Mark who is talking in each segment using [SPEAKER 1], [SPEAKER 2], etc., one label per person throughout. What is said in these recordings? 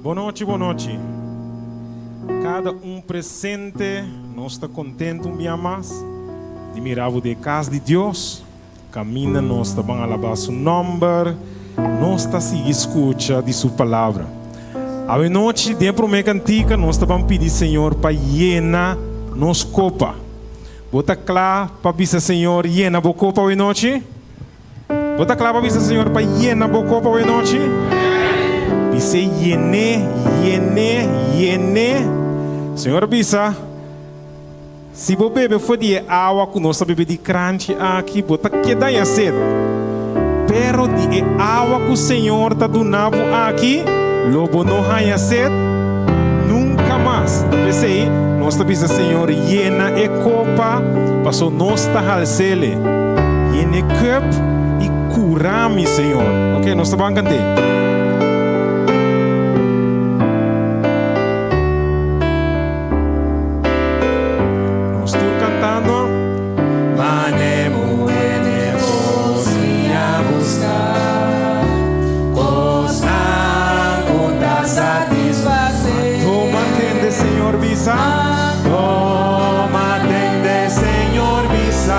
[SPEAKER 1] Boa noite, boa noite. Cada presente, nós está contente dia mais de mirar de casa de Deus. Camina, nós está bem alabar seu nome, nós está se escuta de sua palavra. A noite, dentro da cantica, nós está bem pedir Senhor para llenar nos copa. Bota claro para pedir Senhor llena a copa hoje noite. Bota claro para pedir Senhor para llenar a copa hoje noite. Dice llené. Senhor bisa, se você beber foi de água que nós bebemos de crunch aqui, bota que dá a sede. Pero de água que o Senhor está dando aqui, lobo não há sede, nunca mais. Pensei, nós bisa Senhor llena a copa, passou nós está al cele, llena a cup e curame Senhor. Ok, nós estamos cantando.
[SPEAKER 2] Toma, atende, Senhor, bisa.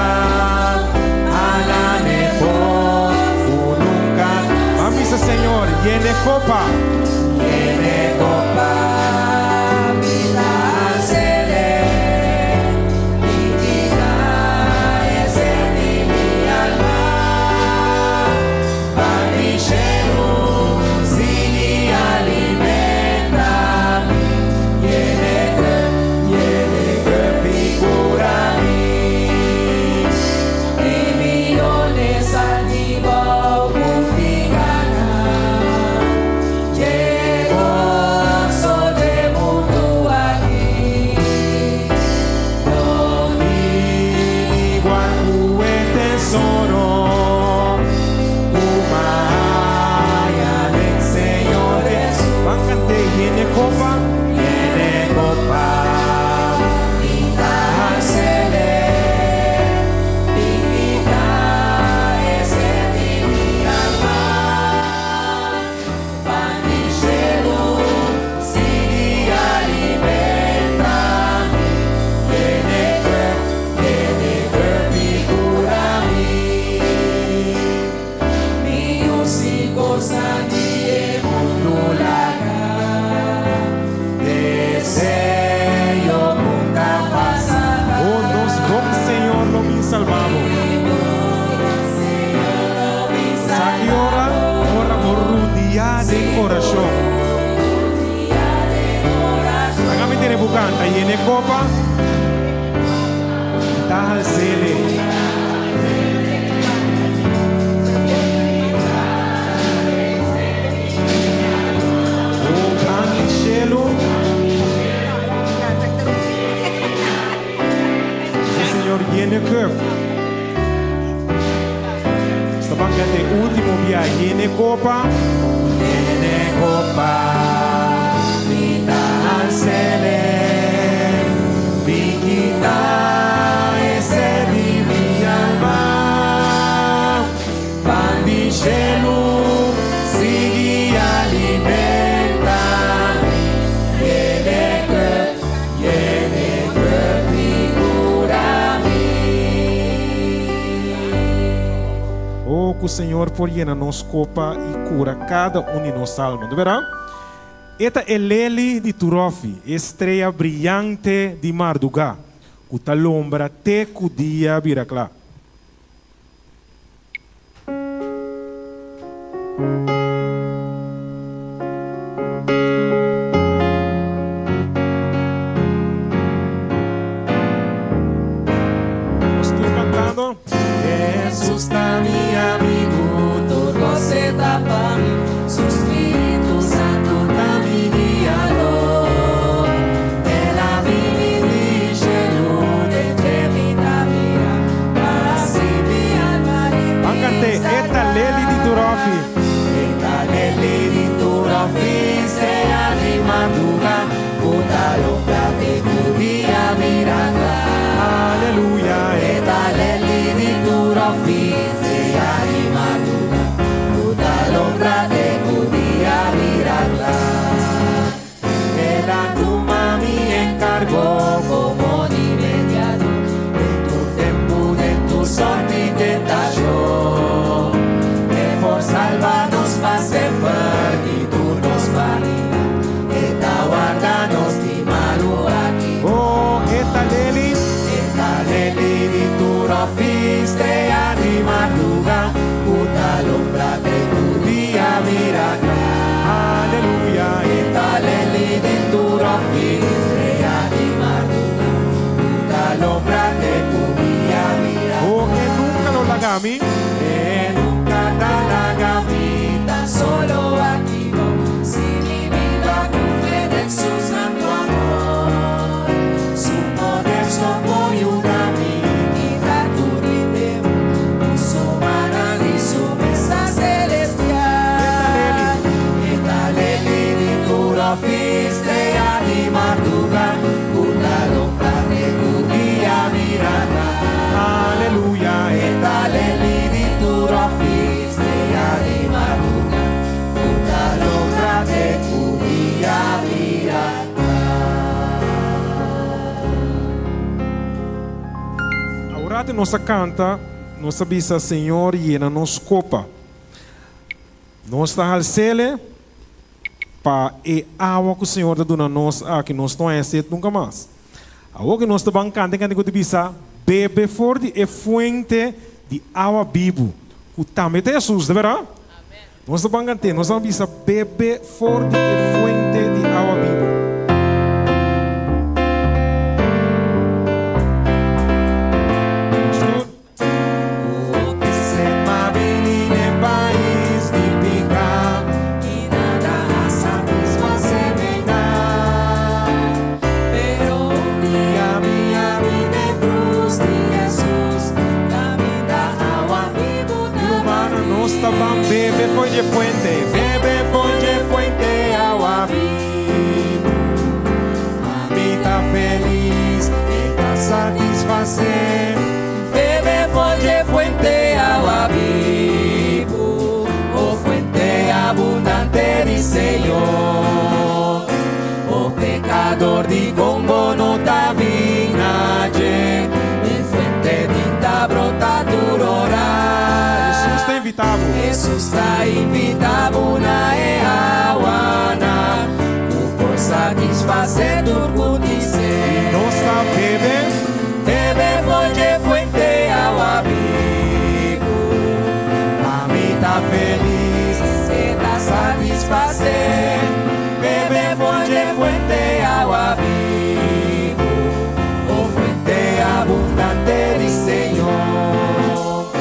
[SPEAKER 2] Ananefo, nunca.
[SPEAKER 1] Vamos, Senhor, llene copa.
[SPEAKER 2] Llene copa, vida cele. Mi vida es en mi alma. Panishenu, si alimenta.
[SPEAKER 1] Canta y en copa está al cele. Oh, grande cielo. Sí, Señor, llene cup. Esta banca de último día, llene copa.
[SPEAKER 2] Llene copa. Vida al cele. Ese mi alma, pan di cielo, si alimenta, llene mi curami.
[SPEAKER 1] Oh, que o Senhor por llenar nos copa e cura cada de nos alma, de verão? Esta é Leli de Turofi, estrela brilhante de Mardugá. Cuta lombra te cudia viraclá. Estou cantando.
[SPEAKER 2] Jesus está mi amigo, todo você dá para mim. Su Espíritu Santo está mi guiador. Él a mí dirige de mi camino, así mi alma
[SPEAKER 1] Cante, esta Leli de Turofi.
[SPEAKER 2] Esta Leli de Turofi se animadura, puta loca de tu día mirada.
[SPEAKER 1] Aleluya.
[SPEAKER 2] Esta Leli de Turofi se animadura, puta loca de tu día mirada.
[SPEAKER 1] parte nossa canta, nossa bisa Senhor llena nos copa. Nós está al cele para e água que o Senhor está dando a nós, que nós não é sede nunca mais. A água que nós está bancando, que a bisa bebe forte e fuente de água viva. O também é Jesus, de verdade? Nós está bancando, nós estamos bisa bebe forte e fuente de água viva. Bebe fonte fuente, agua viva. Mamita feliz, está satisfacer.
[SPEAKER 2] Bebe fuente, agua viva, oh fuente abundante de Señor. Oh pecador de gombo no tabinaje, en fuente vinda brota tu orar.
[SPEAKER 1] Jesus está invitado.
[SPEAKER 2] Jesus está invitado na Eawana, por satisfazer tu dizer.
[SPEAKER 1] Nós está
[SPEAKER 2] Bebe fuente, agua viva. Mamita feliz, se da satisfazer. Bebe fuente, agua viva, oh fuente abundante de Señor.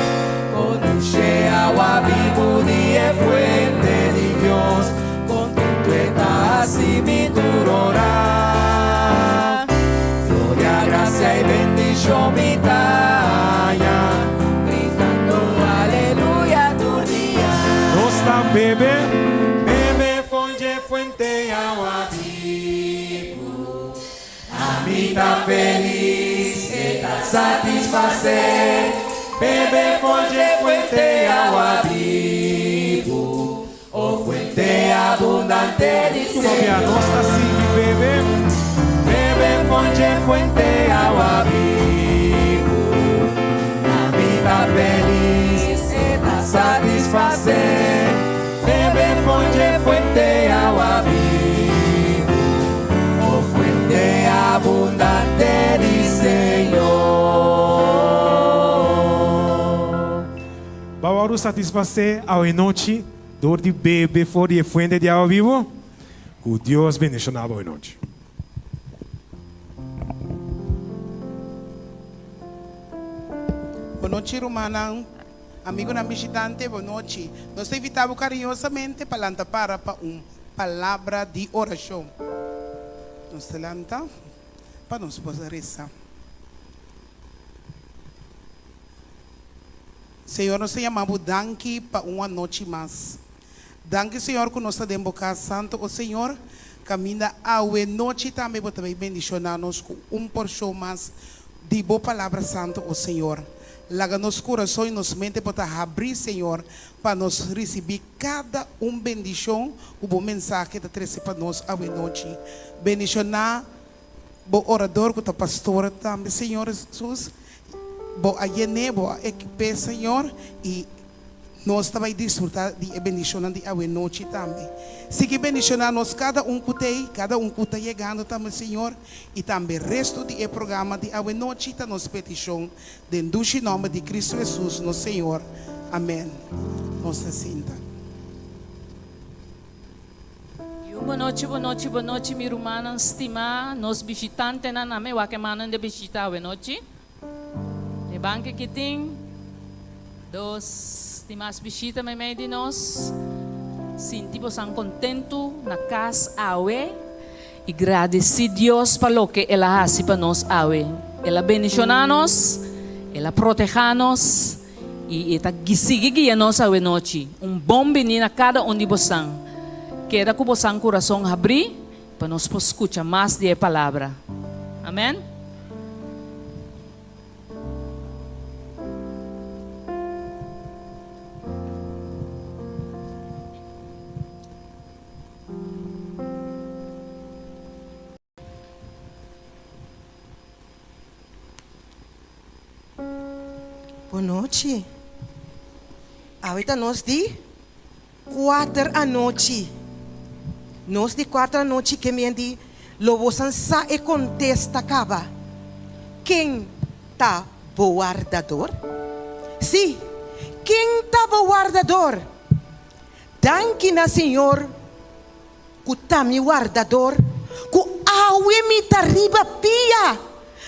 [SPEAKER 2] Conoce agua viva de fuente de Dios, contento está así mi orar. Gloria, gracia y bendición mi talla, gritando aleluya tu día.
[SPEAKER 1] Nós está bebe fuente agua viva.
[SPEAKER 2] Mamita feliz, está satisfacer. Bebe fuente agua viva, oh fuente abundante de Señor.
[SPEAKER 1] Nós está assim, bebe
[SPEAKER 2] Fuente agua viva. Mamita feliz, está satisfacer. Bebe fuente agua viva, oh fuente abundante de Señor.
[SPEAKER 1] Bawaru satisfazer ao noite, dor de bebe fora de fuente de água viva. Que Deus bendiga a boa noite.
[SPEAKER 3] Boa noite, Romana. Amigo na visitante, boa noite. Nós te invitamos carinhosamente para palavra de oração. Nós te lanta para nós poder rezar. Senhor, nós te chamamos danke para uma noite mais. Danke, Senhor, que nós temos boca santo. O Senhor, caminha a noite também, para também bendicionar-nos com porção mais de boa palavra santa, o Senhor. Laga nos corações e nos mente para abrir, Senhor, para nós receber cada bendição, o bom mensagem que traz para nós a noite. Bendicionar o orador, o pastor também, Senhor Jesus. Bo a bo a equipe, Senhor, e nós também desfrutar de bendição de a noite também. Siga bendicionar nós cada que está chegando também, Senhor, e também o resto do programa de a noite, tá nos petição, dentro do nome de Cristo Jesus, nosso Senhor. Amém. Nós se sinta.
[SPEAKER 4] Boa noite, minha irmã estima, nos visitantes na name, o que manan de visitar a noite. De banque que tem, dos estimados visitas me meio de nós, sentimos tão contento na casa awe e agradecer a Deus para o que ela faz para nós awe. Ela bendicionar-nos, ela proteger-nos e ela guia-nos a noite. Bom menino a cada de vocês. Quero que vocês coração abrir para nós escutar mais de palavra. Amém?
[SPEAKER 5] Boa noite. Ahorita nós de 4 à noite. Nós de 4 à noite que me di lobosan sa e contesta acaba. Quem tá guardador? Sim. Quem tá guardador? Danke na Senhor. Ku tá mi guardador. Ku awe mi tariba pia.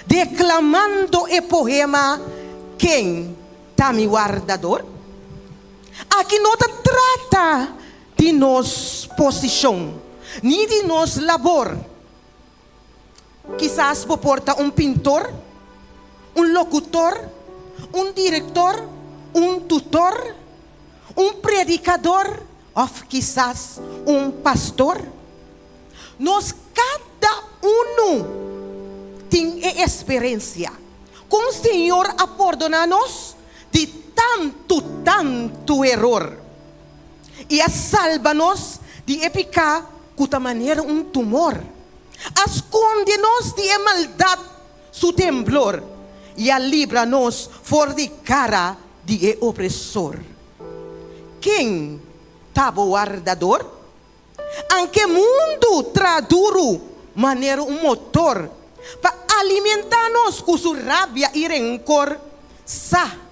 [SPEAKER 5] Declamando e poema. Quem tá mi guardador? Aqui não trata de nos posição, nem de nos labor. Quizás porta pintor, locutor, diretor, tutor, predicador, ou quizás pastor. Nós cada tem experiência. Com o Senhor a perdonar-nos de tanto erro. E a salva-nos de epicar de maneira tumor. Esconde-nos de maldade, su temblor. E a livra-nos for de cara de opressor. Quem estava guardador? Anche mundo traduro maneira motor para alimentar-nos com sua rabia e rancor. Sa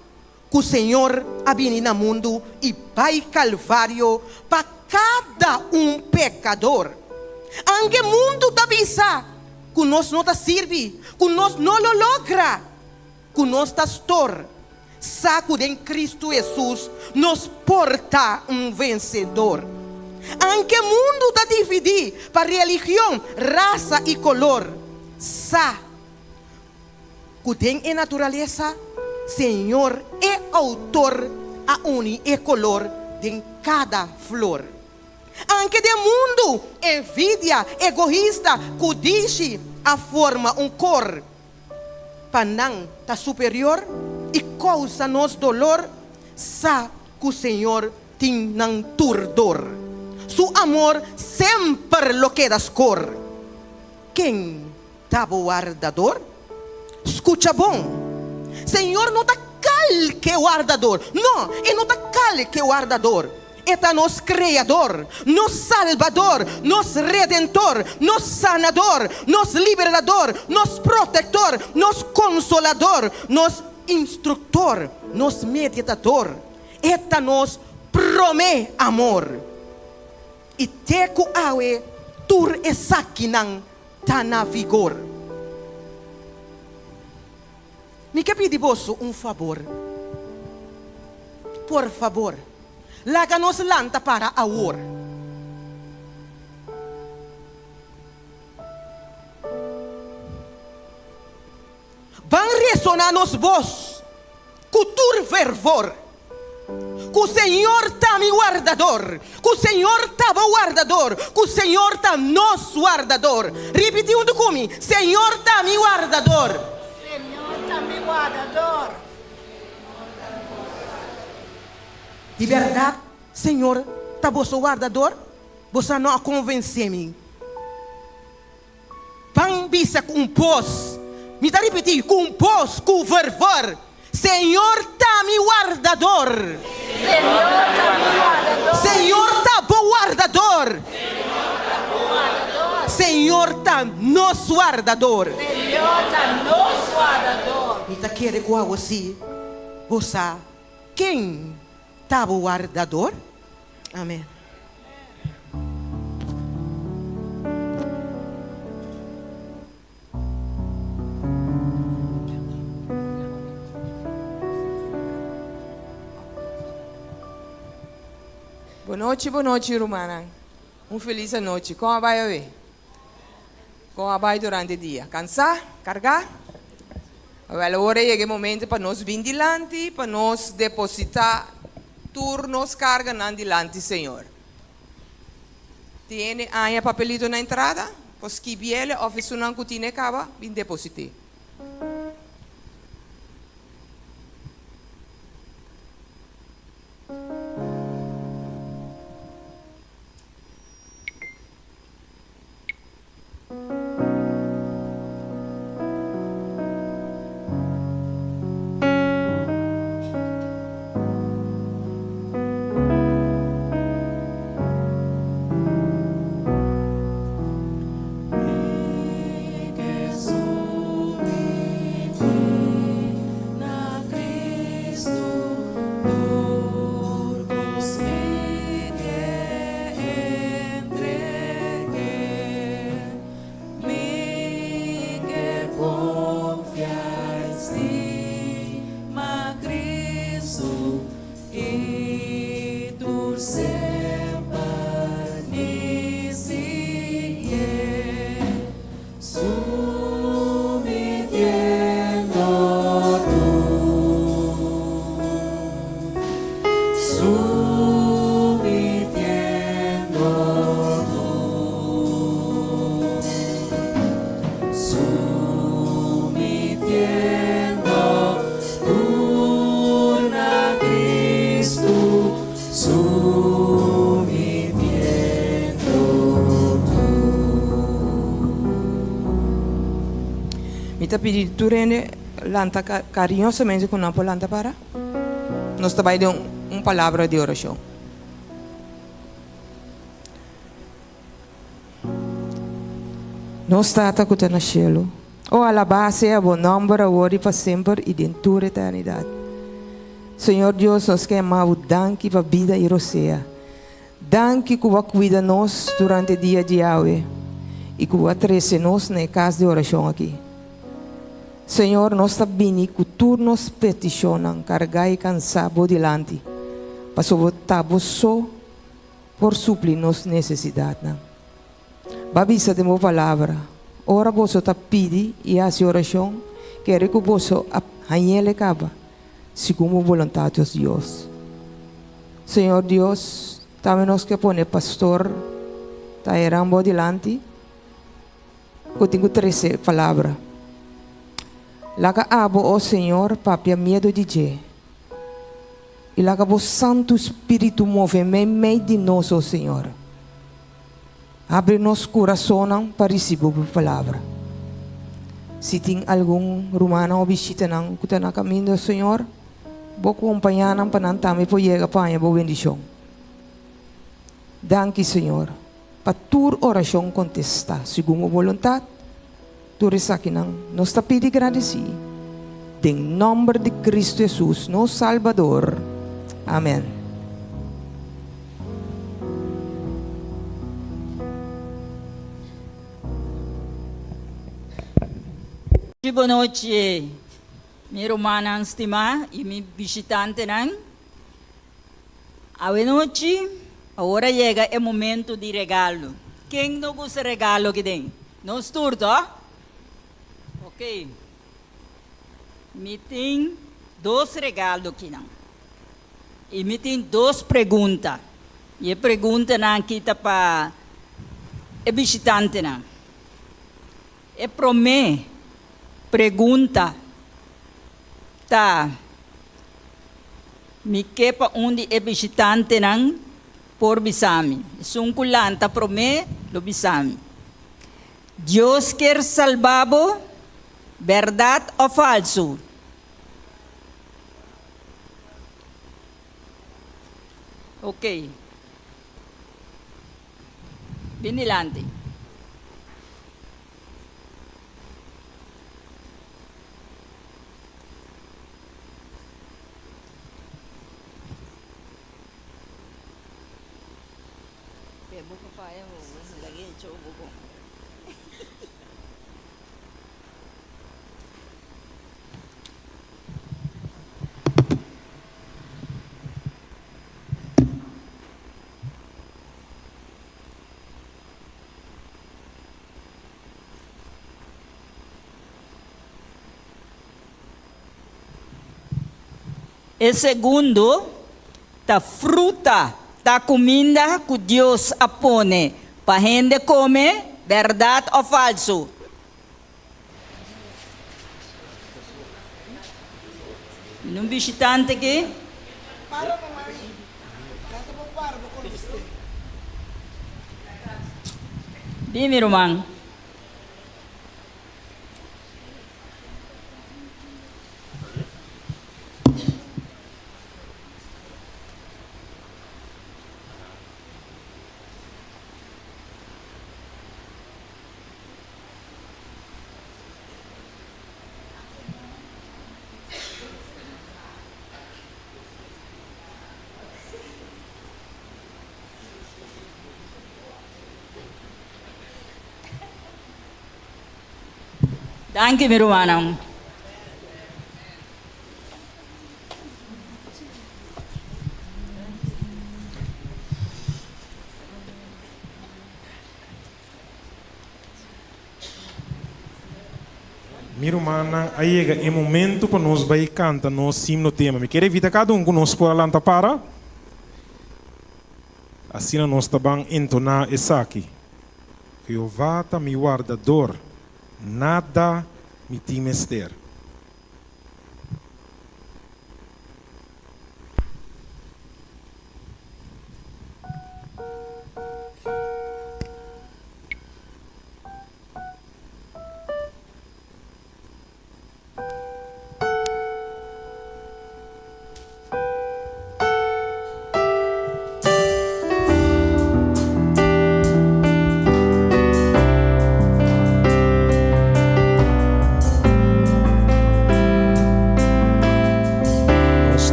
[SPEAKER 5] que o Senhor abine no mundo e vai calvário para cada pecador. Anche mundo da visa que nós não serve, que nós não lo logra, que nós pastor, saco em Cristo Jesus nos porta vencedor. Anche mundo da dividir para religião, raça e color, sa que tem natureza. Senhor é autor a e color de cada flor. Anche de mundo, envidia, egoísta, cudiche, a forma cor. Panang ta superior e causa-nos dolor, sa que o Senhor tem nang turdor. Su amor sempre lo quedas cor. Quem tá guardador? Escucha bom. Senhor não está cal que guardador. Não, Ele não está cal que guardador. Está nos criador, nos salvador, nos redentor, nos sanador, nos liberador, nos protector, nos consolador, nos instructor, nos meditador. Está nos promete amor. E teco awe tur esakinang tana vigor. Me quer pedir vos favor. Por favor, laga-nos lanta para a or. Van ressonar nos vos, cultur fervor. Que o Senhor está mi guardador, que o Senhor está guardador, que o Senhor está nos guardador. Repetindo comigo, Senhor está mi guardador.
[SPEAKER 6] Mi guardador.
[SPEAKER 5] De verdade, Senhor, está vosso guardador? Você não convence-me. Pan bisa com pós. Me dá repetir, com pós, com fervor. Senhor está mi guardador.
[SPEAKER 6] Senhor está mi guardador.
[SPEAKER 5] Senhor está guardador. Senhor está nos guardador.
[SPEAKER 6] Senhor está nos guardador.
[SPEAKER 5] E tá querendo com você, você, quem está guardador? Amém.
[SPEAKER 7] Boa noite, Romana. Feliz noite. Como vai hoje? Como vai durante o dia? Cansar? Cargar? Agora é o momento para nós vir dilante, para nós depositar turnos, carga na dilante, Senhor. Tiene aí papelito na entrada, pois que biele, ou se não tiene acaba, vim depositar.
[SPEAKER 2] sumitiendo tú, sumitiendo purna Cristo, sumitiendo tú.
[SPEAKER 7] Me está pedindo tu rende lanta carinhosamente com uma lanta para. Nós também damos uma palavra de oração. Nós está que no cielo. Oh, alabado é o nome agora e para sempre e de toda a eternidade. Senhor Deus, nós queremos danke para a vida e roceia. Danke que você cuida de nós durante o dia de hoje e que você trazer nós na casa de oração aqui. Senhor, nós também que turnos peticionam, carregar e cansar por delante, para sobre só por suprir nossas necessidades. Babisa de uma palavra, ora você está pedindo e a oração, quer que você apanhe acaba, segundo a vontade de Deus. Senhor Deus, também nós que pôr pastor, está errando por delante, que tenho 13 palavras. Laga abo, ó Senhor, papia medo de Jé. E laga o Santo Espírito move meio de nós, ó Senhor. Abre nosso coração para receber a palavra. Se tem algum romano ou visita que está na caminho, Senhor, vou acompanhar para não também para chegar para a boa bendição. Danke, Senhor, para tua oração contestar, segundo a vontade. Nós está pedindo agradecido. Em nome de Cristo Jesus, nosso Salvador. Amém.
[SPEAKER 6] Boa noite, minha irmã estimada e minha visitante. Boa noite, agora chega o momento de regalo. Quem não gosta de regalo que tem? Nós turto, ok. Me tem 2 regalos aqui, não. E me tem 2 perguntas. E a pergunta aqui está para o visitante, não. E para mim, pergunta, tá, me quepa onde é visitante, não, por bisami. Sungkulanta para mim, lo bisami. Deus quer salvar-vos, verdade ou falso? Ok. Binilante. E segundo, ta fruta, ta comida que Deus apone para gente comer, verdade ou falso? Num visitante aqui? Dime, irmão. Danke, meu irmão.
[SPEAKER 1] Minha irmã, aí é o momento para nós vai cantar nosso hino tema. Me quer evitar cada um que nós por lá para? Assim nós também entonar essa aqui. Jeová está me guardador, nada me temester.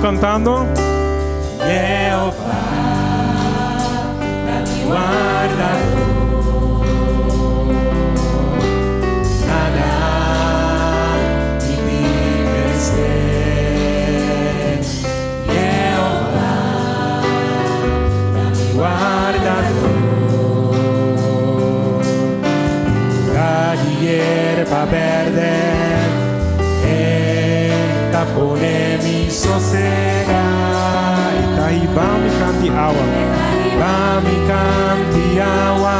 [SPEAKER 1] Cantando.
[SPEAKER 2] Jehová, mi guardador, nada me temester. Jehová, mi guardador, lugar de hierba verde, pone mi sosega.
[SPEAKER 1] Itaíba me canti awa.
[SPEAKER 2] Va mi canti agua.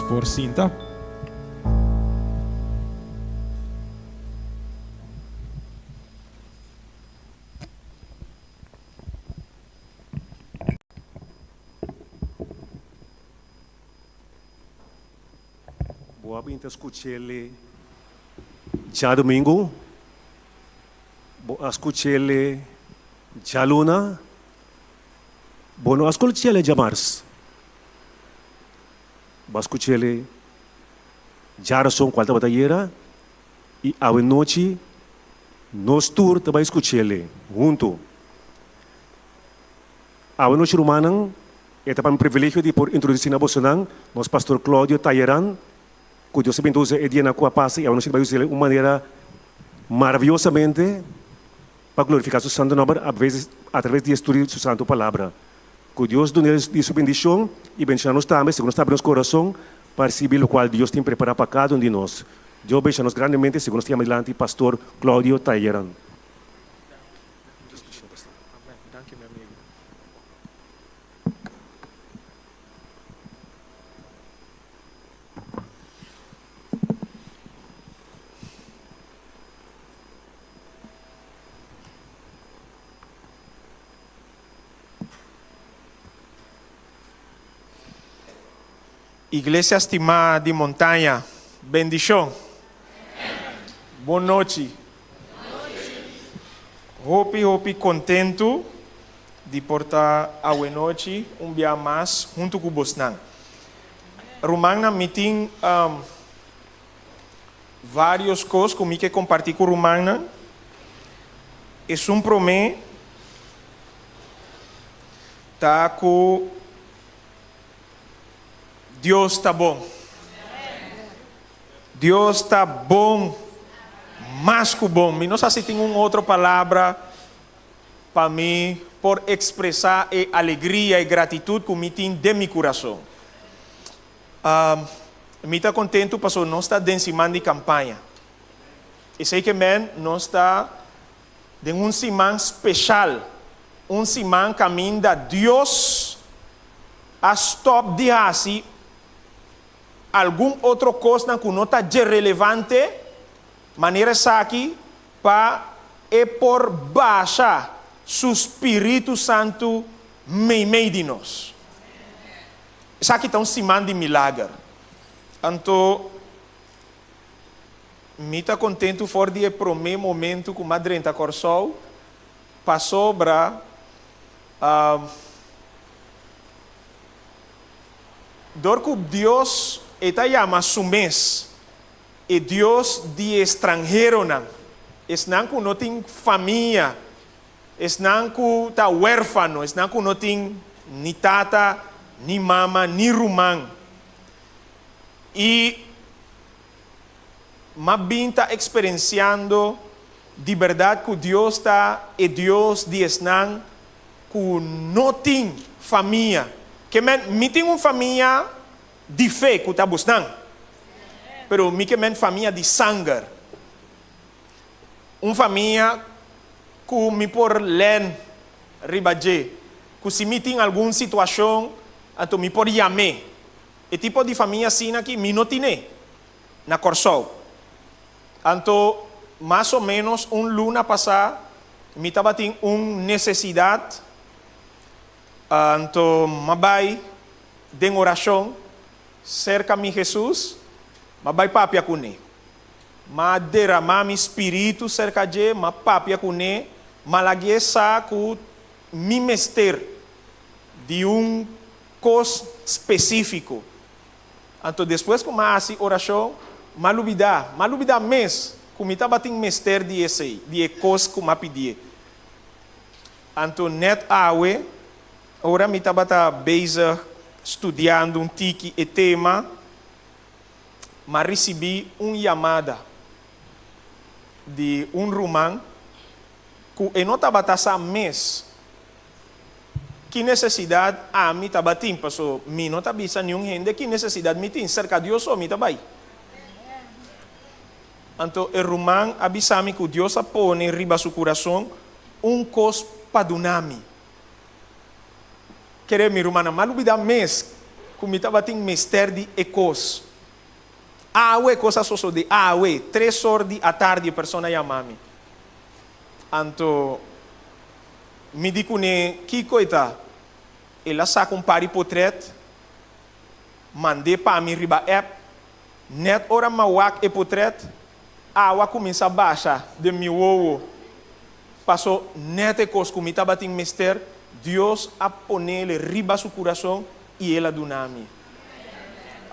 [SPEAKER 1] Por cinta.
[SPEAKER 8] Boa pinta escuchele já domingo. Boa escuchele já luna. Boa escuchele já março. Boa escuchele já razão qual batalha e a noite nós tour também escuchele junto. A noite romana é também um privilégio de por introduzir na Bolsonaro nosso pastor Claudio Tayeran. Que Deus abençoe o dia na qual passa e a noite vai usar de uma maneira maravilhosamente para glorificar seu santo nome através de estudo de sua santa palavra. Que Deus dê sua bendição e bendição-nos também, segundo está abrindo nosso coração, para receber o qual Deus tem preparado para cada um de nós. Deus bendição-nos grandemente, segundo está adelante, pastor Claudio Tayeran.
[SPEAKER 1] Iglesia estimada de montaña, bendición. Boa noite. Hope contento de portar a noite dia mais junto com Bosnan. Romana meeting vários coisas comigo que compartilhar com Romana. É promessa tá com Deus está bom. Deus está bom, mais que bom. E não sei se tem uma outra palavra para mim por expressar a alegria e gratidão que me tem de meu coração. Me está contente porque não está dentro de campanha. E sei que não está de semana especial, semana caminho da Deus a stop de assim algum outro coisa que não está relevante, maneira aqui para por baixar o Espírito Santo meio de nós. Isso aqui está semana de milagre. Então, me está contente for de primeiro momento que Madre está corsol passou para dor que Deus está chama sumês e Deus de estrangeiro não não que não tem família não que está huérfano não que não tem ni tata ni mama ni rumão e mas bem está experienciando de verdade que Deus está e Deus de não que não tem família que me tem uma família de fé que está buscando, pero me tem família de sangue, uma família que me por len ribaje, que se me tem alguma situação, então me por chamar, e tipo de família assim aqui me não tem na Corsol, então mais ou menos luna passada me estava tendo uma necessidade. Então, mabai de oração cerca de Jesus, mabai papia cune, ma derramar mi espírito cerca de, ma papia cune, malague saco mi mester de coisa específico. Então, depois que mais oração, malubida mês, como estava tendo mester de esse, de coisa que me pedia. Então, net awe. Ora me estava bezig estudando tiki e tema, mas recebi chamada de romano que não estava essa mês. Que necessidade a mim estava tendo, porque me não estava vendo nenhum gente que necessidade me tem cerca de Deus ou me estava aí. Então, o romano avisa-me que Deus põe em riba do coração coisa para donar-me. Querer me romana, mas não mês, como estava tendo mestre de ecos. Awe, coisa só de awe, 3 horas da tarde a pessoa chama-me. Então, me digo que coisa, ela saca pari potret, mandei para mim riba app, net hora mawak e potret, awa começa a baixar de meu ovo, passou net ecos, como estava tendo mestre, Deus a poner riba su coração e ela donami.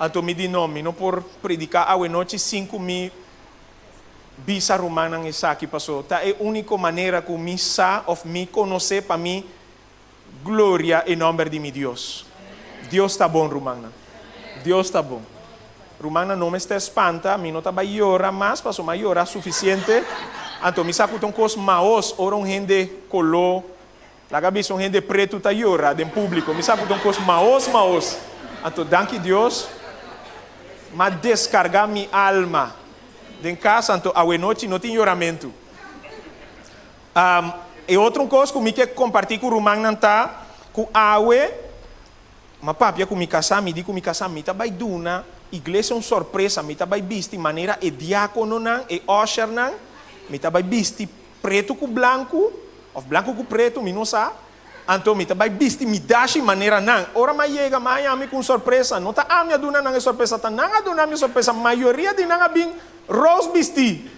[SPEAKER 1] Então me di nome, não por predicar a noite 5.000 bisa romana essa aqui passou. Tá é a única maneira que me sa of me conhecer para mim glória em nome de meu Deus. Deus está bom, romana. Deus está bom. Romana não me está espanta, me não está vai llorar mais, passou mais llorar suficiente. Então me saco tão cos maos, ora gente color. La cabeça um gente preto tá llora em público. Me sabe então coisa maos. Então, danke Deus. Mas descargar minha alma. Em casa, então, a noite não tem choramento. E outra coisa que eu quero compartilhar com o Romano tá com a mas papi, com me casar, me digo me casar, me tá vai duna, igreja é uma surpresa, me tá vai visto maneira e diácono não, e usher não, me tá vai visto preto com branco, ou branco com preto, me não sabe.
[SPEAKER 9] Então, me vai vestir me dashi maneira não. Ora, mas chega, mas ami com surpresa. Não tá a minha dona não é surpresa, tá não a dona minha surpresa. Maioria de não é bem rose vestir.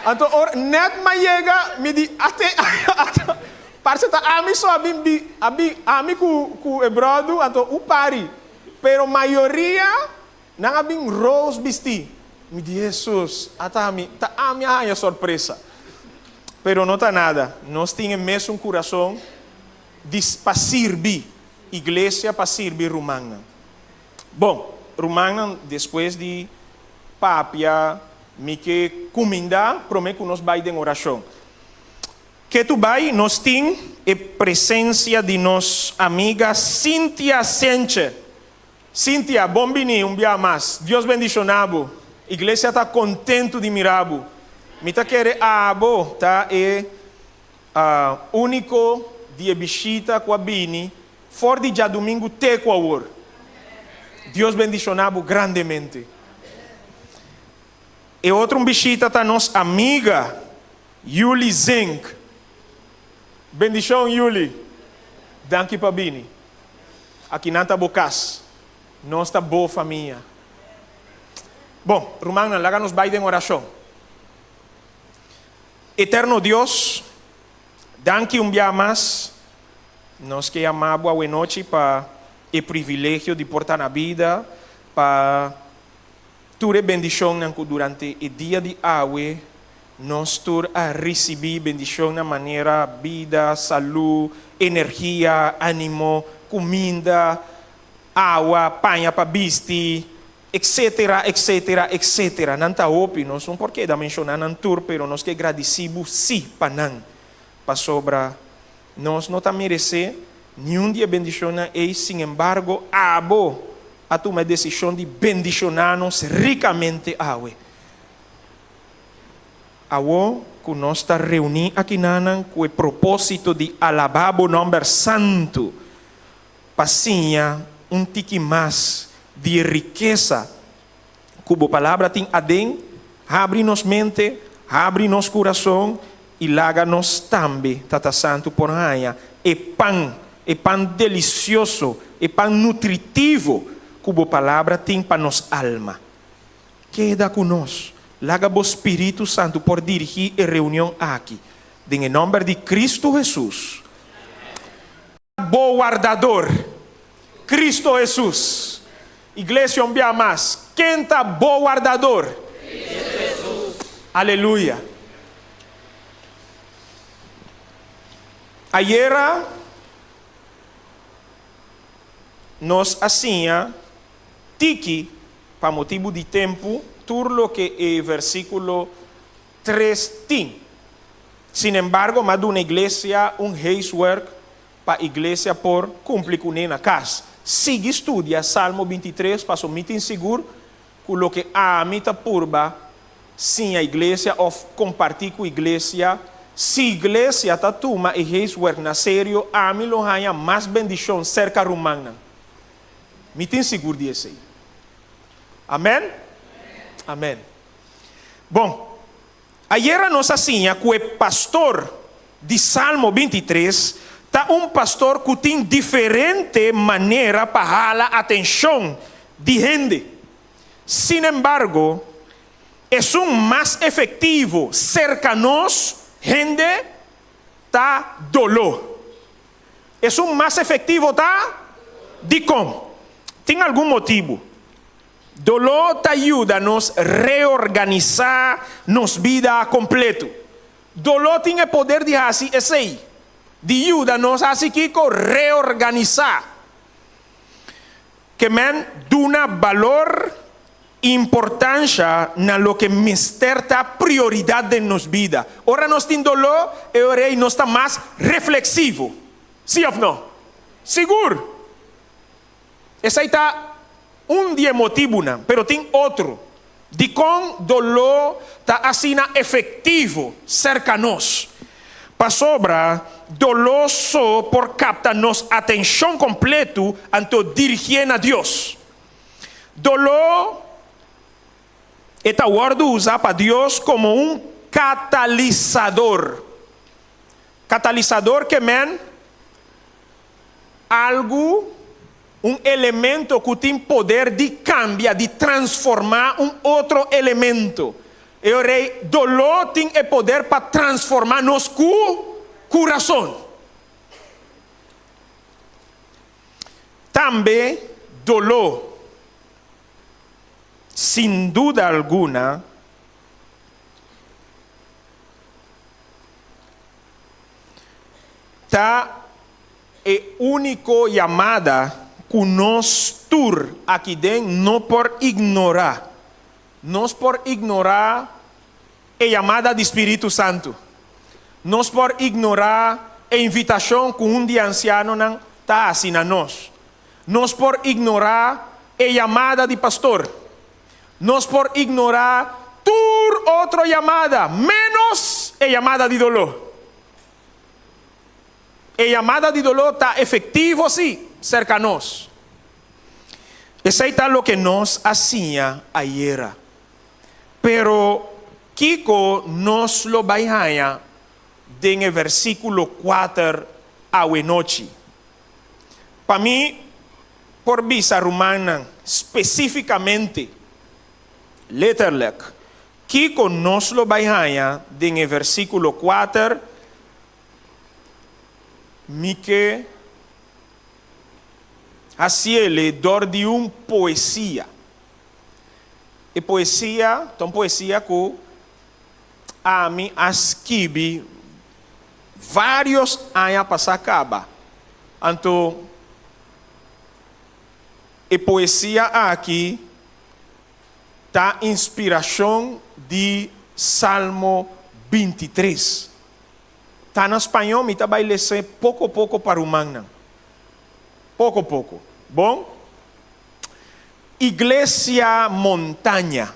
[SPEAKER 9] Então, ora, net mas chega, me di até parece tá ami só ami com ebrodo, então o pari. Pero maioria não é bem rose vestir. Me di Jesus, até a minha é surpresa. Pero não tá nada. Nós temos mesmo um coração para servir, igreja para servir Romana. Bom, Romana, depois de papia, me que comida, prometo que nós vai em oração. Que tu vai, nós temos a presença de nossa amiga Cíntia Senche. Cíntia, bom vinho, um dia mais. Deus bendicionado. A igreja está contente de mirabo. Me tá querendo abo, tá? É único dia visita com a Bini, fora de já domingo te com a hora. Deus bendicionado grandemente. E outro visita tá nossa amiga Yuli Zenk. Bendição Yuli. Danke para Bini. Aqui nanta bocas. Nossa boa família. Bom, Romana, lá nos vai em oração. Eterno Deus, danke um dia mais. Nós que amamos a noite para o privilégio de portar na vida, para tua bendição durante o dia de hoje, nós tur a receber bendição na maneira vida, saúde, energia, ânimo, comida, água, panha para vestir, etc, etc, etc. Não está óbvio, nós não porque da mencionar não tur, pero nós que agradecemos sim para não, para sobra. Nós não está merecer nenhum dia bendição e, sin embargo, abo a tomar decisão de bendicionar-nos ricamente hoje. Agora, que nós está reunidos aqui com o propósito de alabar o nome santo, passinha um tique mais de riqueza, cuja palavra tem adem, abre-nos mente, abre-nos coração e laga-nos também, tata santo por raia, e pão delicioso, e pão nutritivo, cuja palavra tem para nos alma. Queda conosco, laga o Espírito Santo por dirigir a reunião aqui, em nome de Cristo Jesus. Bom guardador, Cristo Jesus. Igreja um dia mais. Quem está bom guardador? Cristo Jesus. Aleluia. Ayer nós assim, tiki, para motivo de tempo, turlo que é versículo 3 tem. Sin embargo, mas de uma igreja, work para a igreja por cumprir com na casa. Siga estudia Salmo 23, para o meeting seguro, com o que a mita purba, sim a igreja, ou compartilhar com a igreja. Se a igreja está toma e work na sério, a mim lo haya mais bendição cerca romana. Meeting seguro disso aí. Amém? Amém. Bom, ayer nós assim, com o pastor de Salmo 23, tá pastor que tem diferente maneira para jalar atenção de gente. Sin embargo, é mais efetivo cerca-nos, gente, tá dolor. É mais efetivo, tá? De como? Tem algum motivo. Dolor te ajuda a nos reorganizar nossa vida completo. Dolor tem o poder de fazer isso aí. De ajuda a nos reorganizar. Que men duna valor importância na lo que mister ta prioridade de nossa vida. Ora nós tem dolor e ora nós está mais reflexivo. Sim ou não? Seguro. Esse aí está dia motivo, não, pero tem outro. De com dolor está assim efetivo cerca nós. Para sobra, dolor só por captar nossa atenção completo ante dirigir a Deus. Dolor, esta word usa para Deus como catalisador. Catalisador que men algo, un elemento que tem poder de cambiar, de transformar um outro elemento. Eu rei, dolor tem o poder para transformar nosso coração. Também dolor, sem dúvida alguma, tá é único chamada que nós tur aqui dentro não por ignorar. Nós por ignorar a chamada do Espírito Santo. Nós por ignorar a invitação que dia anciano não está assim a nós. Nós por ignorar a chamada de pastor. Nós por ignorar outra chamada, menos a chamada de dolor. A chamada de dolor está efetivo, sim, cerca de nós. Isso é o que nós hacía ayer. Pero Kiko nos lo vai a en el versículo 4 a noche. Para mí, por visa romana, específicamente, letterlijk, Kiko nos lo vai a en el versículo 4, Mike haciele dor de poesia. E poesia, então poesia que a mim escrevi vários anos para acaba. Então, e poesia aqui tá inspiração de Salmo 23. Tá no espanhol, me tá vai ler pouco a pouco para o humano. Pouco a pouco. Bom? Iglesia montaña,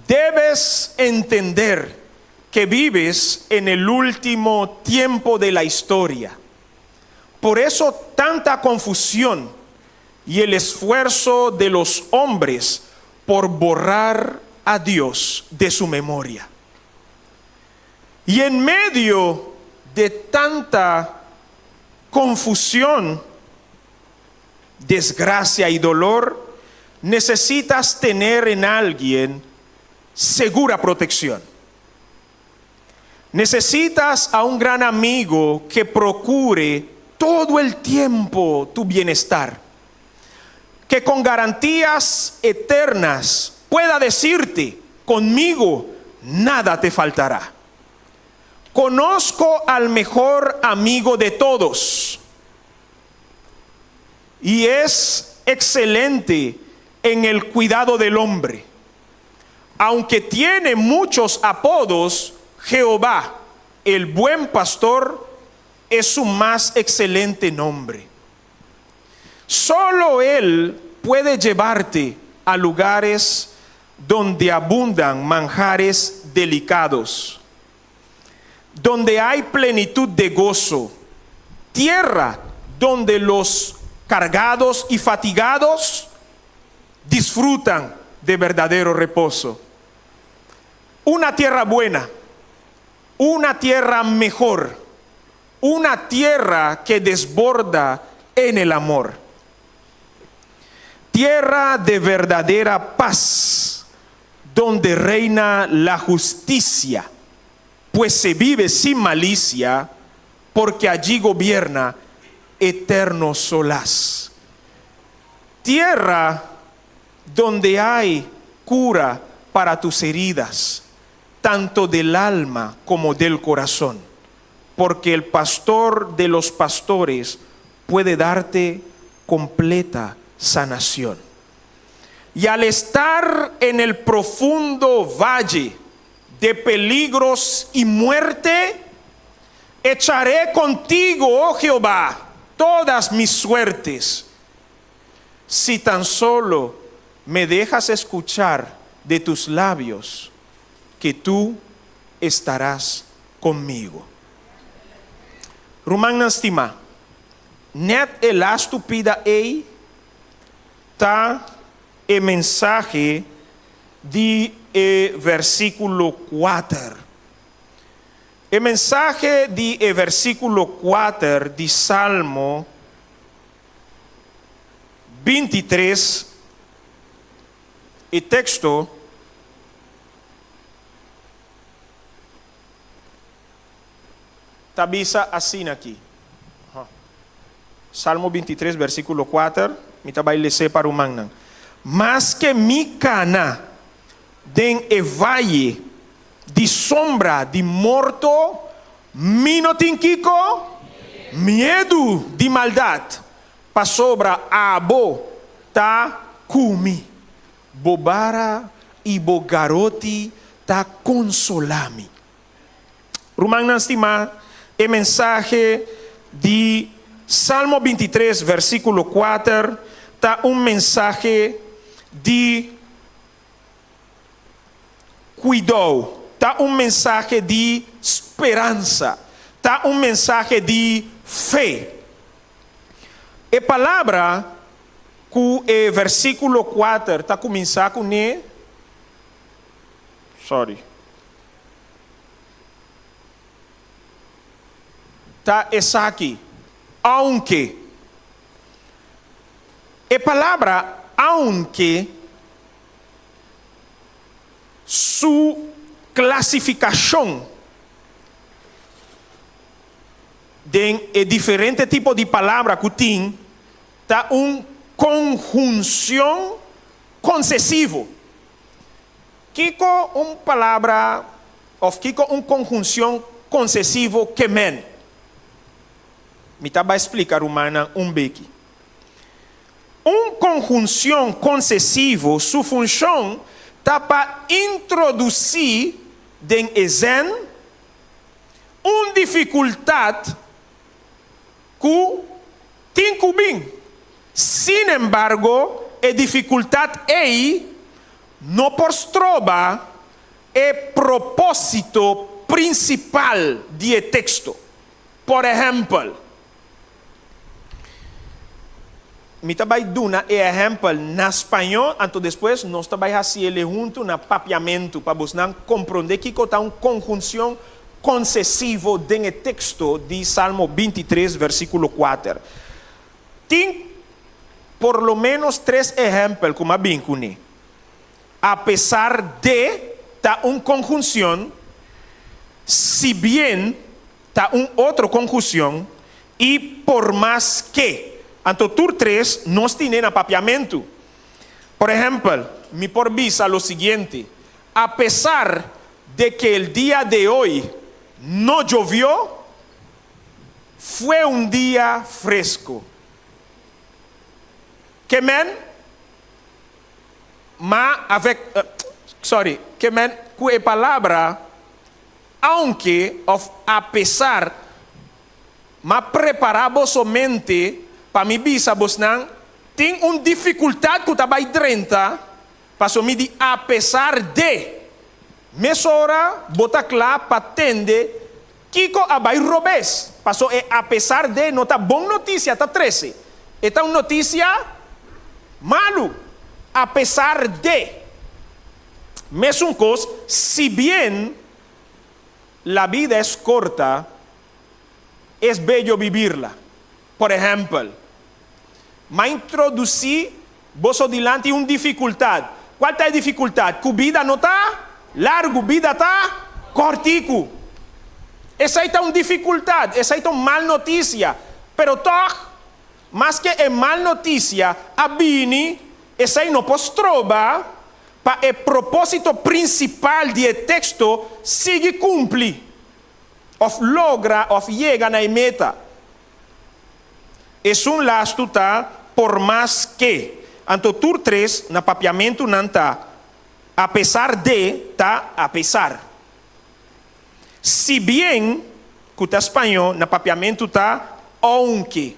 [SPEAKER 9] debes entender que vives en el último tiempo de la historia. Por eso tanta confusión y el esfuerzo de los hombres por borrar a Dios de su memoria. Y en medio de tanta confusión, desgracia y dolor, necesitas tener en alguien segura protección. Necesitas a un gran amigo que procure todo el tiempo tu bienestar, que con garantías eternas pueda decirte: conmigo nada te faltará. Conozco al mejor amigo de todos y es excelente en el cuidado del hombre. Aunque tiene muchos apodos, Jehová, el buen pastor, es su más excelente nombre. Solo Él puede llevarte a lugares donde abundan manjares delicados, donde hay plenitud de gozo, tierra donde los cargados y fatigados disfrutan de verdadero reposo. Una tierra buena, una tierra mejor, una tierra que desborda en el amor. Tierra de verdadera paz, donde reina la justicia, pues se vive sin malicia, porque allí gobierna eterno solaz. Tierra donde hay cura para tus heridas, tanto del alma como del corazón, porque el pastor de los pastores puede darte completa sanación. Y al estar en el profundo valle de peligros y muerte, echaré contigo, oh Jehová, todas mis suertes, si tan solo me dejas escuchar de tus labios que tú estarás conmigo. Roman nastima, net elastupida ei, ta e mensaje de versículo 4. El mensaje de versículo 4 de Salmo 23, el texto tabisa así aquí. Salmo 23, versículo 4, mi tabai lese para o magnan. Mas que mi cana den e valle de sombra de morto, mi no tinkiko, miedo de maldad, pa sobra abo ta kumi, bobara e bogaroti ta consolami. Rumagnan estima el mensaje de Salmo 23, versículo 4, está un mensaje de cuidado, está un mensaje de esperanza, está un mensaje de fe. La palabra que el versículo 4 está comenzando con está esa aquí. Aunque. La palabra aunque, su clasificación de diferentes tipos de palabras que tiene, está una conjunción concesivo. Kiko una palabra, o Kiko una conjunción concesivo que men. Me va a explicar humana bequi. Conjunción concesivo, su función está para introducir en esen una dificultad que tiene que bien. Sin embargo, la dificultad ahí no postroba el propósito principal del texto. Por ejemplo, me vai dar ejemplo na espanhol, então depois nós vai fazer ele junto na papiamento para você compreender que está uma conjunção concessiva no texto de Salmo 23, versículo 4. Tem por lo menos 3 ejemplos como bem com a pesar de está uma conjunção, si bien está uma outra conjunção e por mais que. Entonces, tur 3 nos tienen apapiamento. Por ejemplo, mi por visa lo siguiente. A pesar de que el día de hoy no llovió, fue un día fresco. Que men? Ma avec, que men, que palabra, aunque, of a pesar, ma preparamos somente para mi bisa bosnan tem uma dificuldade que está 30 para me di a pesar de mesora bota lá para tende kiko abai robes passou é a pesar de não tá bom notícia tá 13 está uma notícia malo a pesar de mesmo cos si bien la vida es corta es bello vivirla. Por ejemplo, me introduci vos delante una dificultad. ¿Cuál es la dificultad? Que vida no está largo, vida está cortico. Esa es una dificultad, esa es una mal noticia. Pero toch, más que en mal noticia, abini, esa no postroba para el propósito principal del texto sigue cumplir. Of logra, of llega a la meta. Es un lasto tá por más que. Anto tur 3, na papiamento não tá. A pesar de, tá a pesar. Si bien, que tá espanhol, na papiamento tá aunque.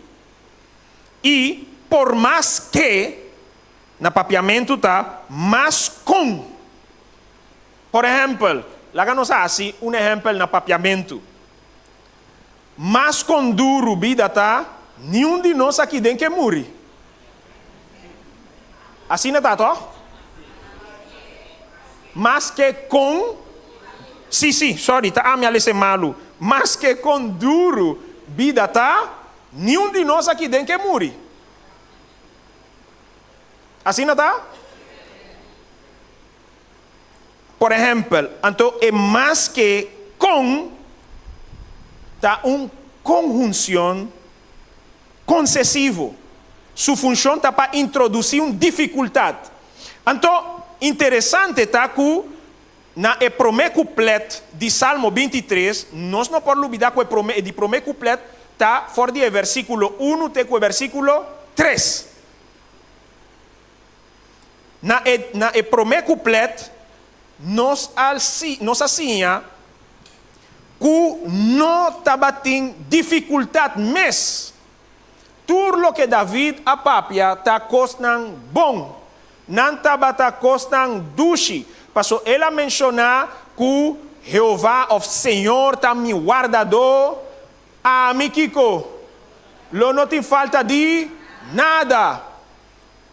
[SPEAKER 9] E por más que, na papiamento tá mas com. Por exemplo, láganos assim, um exemplo na papiamento. Mas com duro vida tá, nenhum de nós aqui dentro que morre. Assim não está, tó? Mas que com... Sim, sorry, tá? Me alece malo. Mas que com duro vida tá, nenhum de nós aqui dentro que morre. Assim não está? Por exemplo, então é mais que com, está uma conjunção concessivo. Sua função está para introduzir uma dificuldade. Então, interessante está que na primeiro couplet de Salmo 23, nós não podemos olvidar que o primeiro couplet está fora do versículo 1 até o versículo 3. Na primeiro couplet, nós assinha que não estava tendo dificuldade mesmo. Tudo o que David a papia está costando bom. Não estava costando duche. Passou ela mencionar que Jeová, o Senhor, está me guardador. Mi Kiko, não tem falta de nada.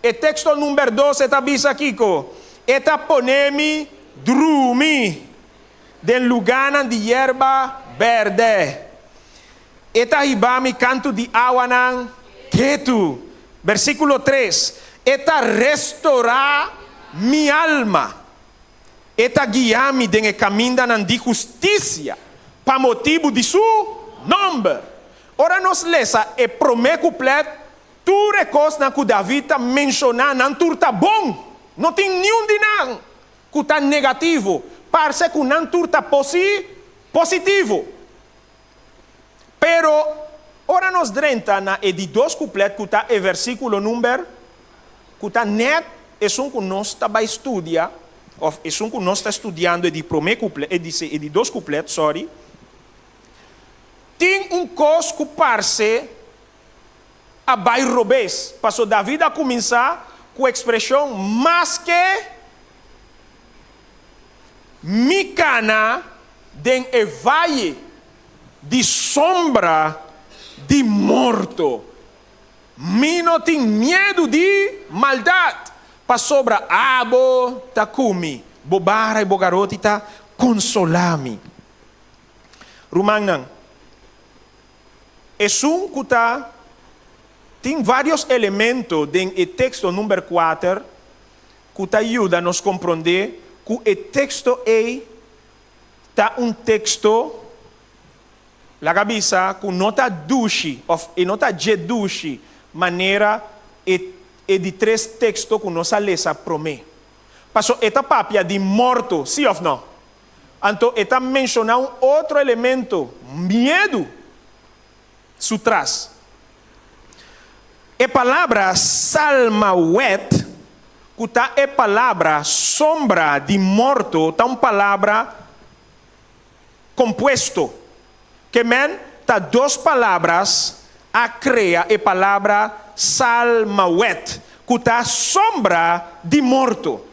[SPEAKER 9] E texto número 12 está bisa Kiko. Eta ponemi drumi den lugar de erva verde. Eta ibami canto de água nan ketu. Versículo 3. Eta restaurar mi alma. Eta guiar-me den caminho de justiça, para motivo de seu nome. Ora nós lesa e primeiro couplet, tudo é coisa que David está mencionando, não tudo está bom. Não tem nenhum de nada que está negativo. Parece que não tudo está positivo. Pero, ora nós drenta na de dois couplet que está o versículo número, que está net, é que nós estamos estudando, ou é que nós estamos estudando de primeiro couplet, de dois couplets, sorry. Tem coisa que parece a bairrobês. Passou David a começar com a expressão, mas que micana den e vale de sombra de morto. Mi não tem medo de maldade. Para sobra abo takumi, bobara e bogarote ta consolami. Rumangnan. Que tem vários elementos no texto número 4 que ajuda a nos compreender que o texto está texto la cabeça que não está duche, e não está jeduche, maneira de três textos que nós lemos promete. Passou esta papia de morto, sim ou não? Então, está mencionando outro elemento, medo, sutras. A palavra salmawet, que está a palavra sombra de morto, está uma palavra composto. Que men, está duas palavras a criar a palavra salmawet, que está sombra de morto.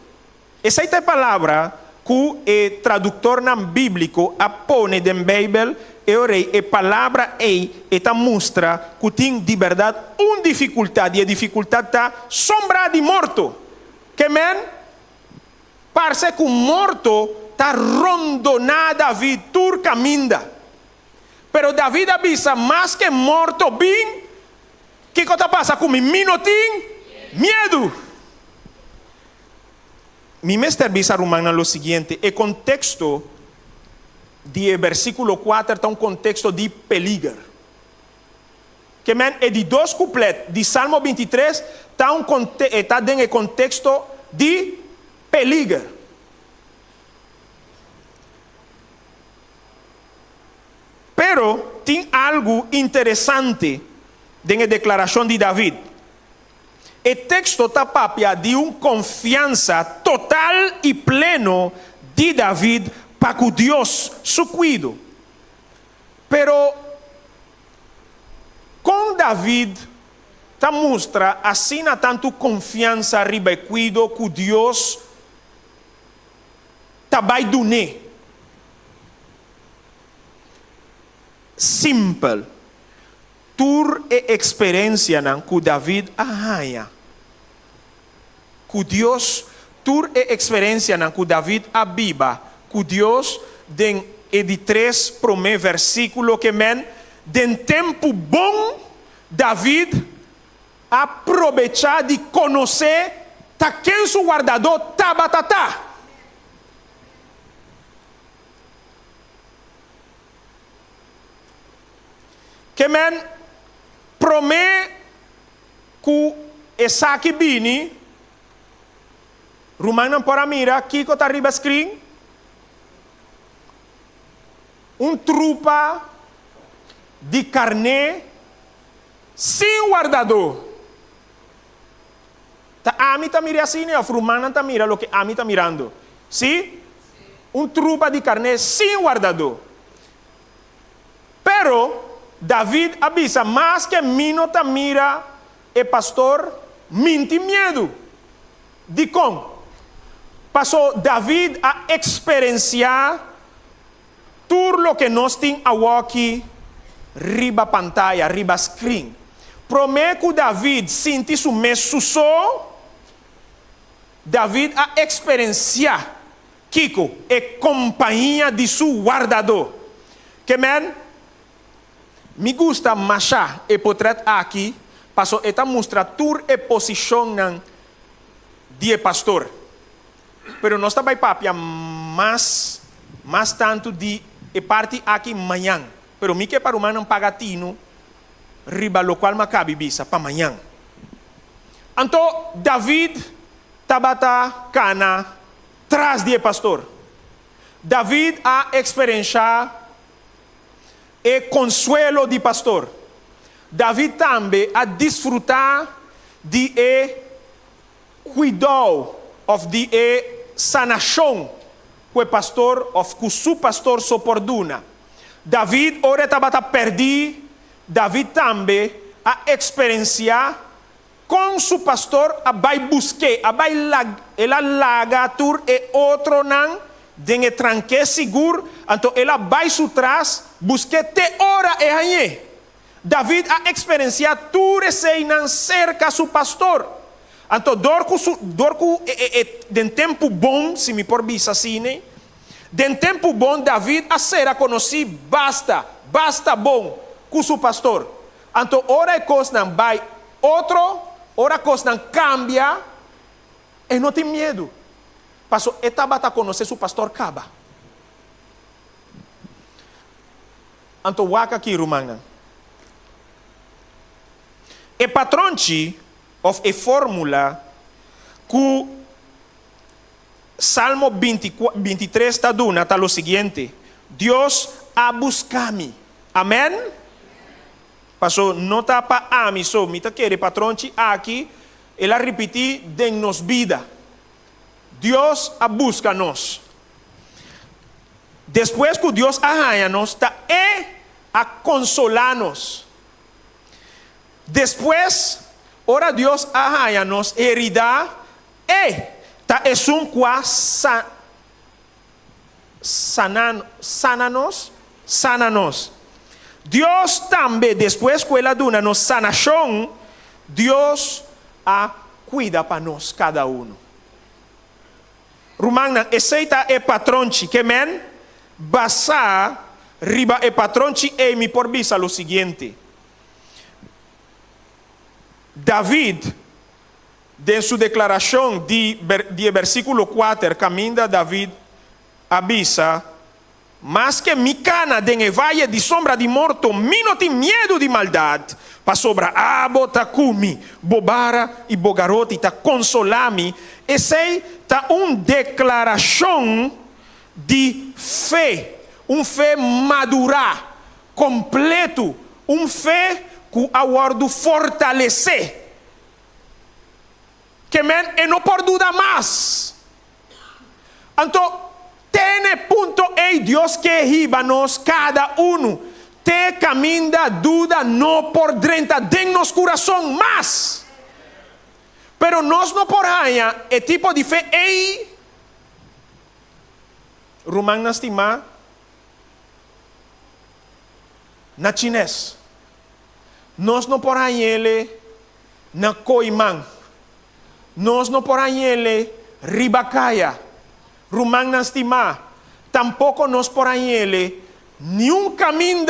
[SPEAKER 9] Essa é a palavra que o tradutor bíblico apone na Bíblia. E a palavra está mostra que tem de verdade uma dificuldade. E a dificuldade está sombra de morto. Que men? Parece que o morto está rondonado David, tur caminda. Pero David avisa, mais que morto bem, que coisa passa comigo? Mi não tem medo. Mi mestre visa romana lo seguinte, o contexto de versículo 4 está um contexto de peligro. Que men, é de dois couplets de Salmo 23, está dentro do contexto de peligro. Pero tem algo interessante na declaração de David. O texto está papia de uma confiança total e pleno de David para que Deus se cuide. Pero com David está mostra assim na tanto confiança riba e cuido que Deus está vai donar. Simple. Tur e experiência nan que David arranha. Que Deus, tur e experiência nan que David abiba. Que Deus den de 3 primeiros versículos que men den tempo bom David aproveitar de conhecer ta quem su guardador tabatata. Que men prome ku esaki bini Rumana para mira kiko ta riba screen trupa de carne sem guardador. Ta ami ta mira assim, a Rumana ta mira lo que ami ta mirando. ¿Sí? Trupa de carne sem guardador. Pero David avisa, más que mino ta mira e pastor, minti medo. De como? Passou David a experienciar tudo lo que nós tem aqui riba pantalla, riba screen. Prometo David senti su mesmo David a experienciar Kiko e companhia de su guardador. Que men, me gusta machar e portrait aqui, passou eta mostra tur e posição de pastor. Pero nós também papia mais tanto de e parte aqui manhã. Pero mi que para o humano pagatino riba lo qual macabi bisa para manhã. Então David tabata cana tras de pastor. David a experienciar e consuelo de pastor. David também a desfrutar de cuidado of de sanação que o pastor of que su pastor soporduna. David ora tabata perdi. David também a experienciar com su pastor a vai buscar, a vai ela laga tur e outro nan den tranque seguro, então ela vai su trás busque te ora e hanhe. David a experienciar tur e sei nan cerca su pastor. Então dorco den tempo bom, se me por bisa sine, den tempo bom David a ser a conhecer basta bom com su pastor. Então ora e cosnan vai outro, ora cosnan cambia e não tem medo. Passou etapa a conhecer su pastor caba. Então waka aqui Romana. E patronci of a fórmula que Salmo 23 está dando, está lo siguiente: Dios a buscar-me. Amém? Passou nota para a mim, so me quer patronci aqui, ela repetir de nos vida. Deus a busca-nos. Depois que Deus arranha-nos, está a consolar-nos. Depois, ora Deus arranha-nos, herida, está es um qua sananos. Deus também, depois que ela dona nos sanação, Deus a cuida para nós, cada um. Romana, aceita e patronci, que men, basa, riba e patronci e mi por bisa lo siguiente. David, de sua declaração de versículo 4, caminha David, avisa, mas que mi cana de valle de sombra de morto, mi não tem medo de maldade, para sobra abo takumi, bobara e bogaroti, ta consolami, e sei ta declaração de fé, fé madura, completo, fé que aguardo fortalecer, que men e não por dúvida mais. Então, tem ponto ei Deus que riba-nos cada te caminha dúvida não por dentro de nos coração mais. Pero nós não por aí é tipo de fé ei Romana estima na chinês. Nós não por aí ele na coimã. Nós não por aí ele ribacaia. Romana estima tampouco nós por aí ele nenhum caminho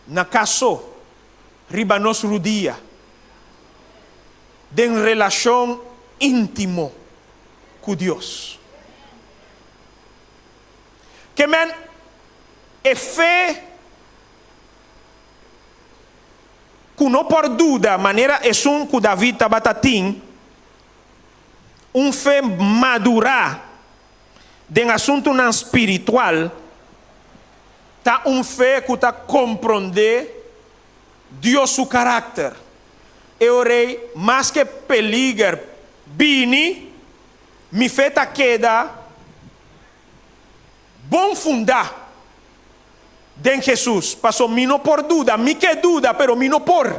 [SPEAKER 9] na caso riba nos rodia. de relación íntimo con Dios. Que men, fe, que no por duda, manera es un que David tabatatín, un fe madura de asunto não espiritual, tá um fé que tá compreender Deus seu caráter. Eu orei mais que peligro bini, mi fé tá queda bom fundar de Jesus. Passou mi não por duda, mi que duda, pero mi não por.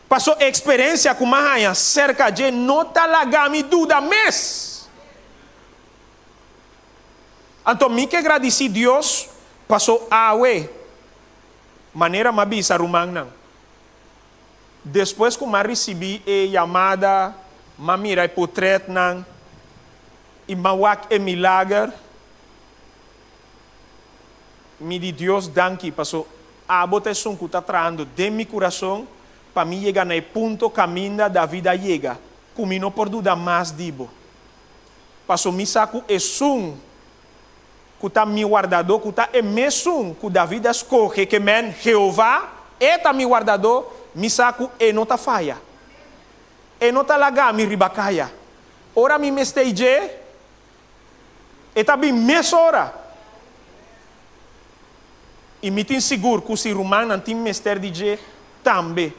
[SPEAKER 9] Passou experiência com Mahanha cerca de não tá lagami duda mes. Então, mi que agradeci Deus, passou a maneira mabisa rumang. Depois que eu recebi a chamada, mira o portrait nang, e mawak e milagre, me di Deus danke, passou a botação que está traindo de meu coração, para mim chegar no ponto caminho da vida chega, comigo por dúvida mais dibo. Passou me saco e que está me guardador, que está mesmo que David escolhe, que men Jeová está me guardador, me saco e não está falha. E não está laga me ribacaia. Ora me mesteje, e está bem mes hora. E me tem seguro que se rumang não tem mester de também.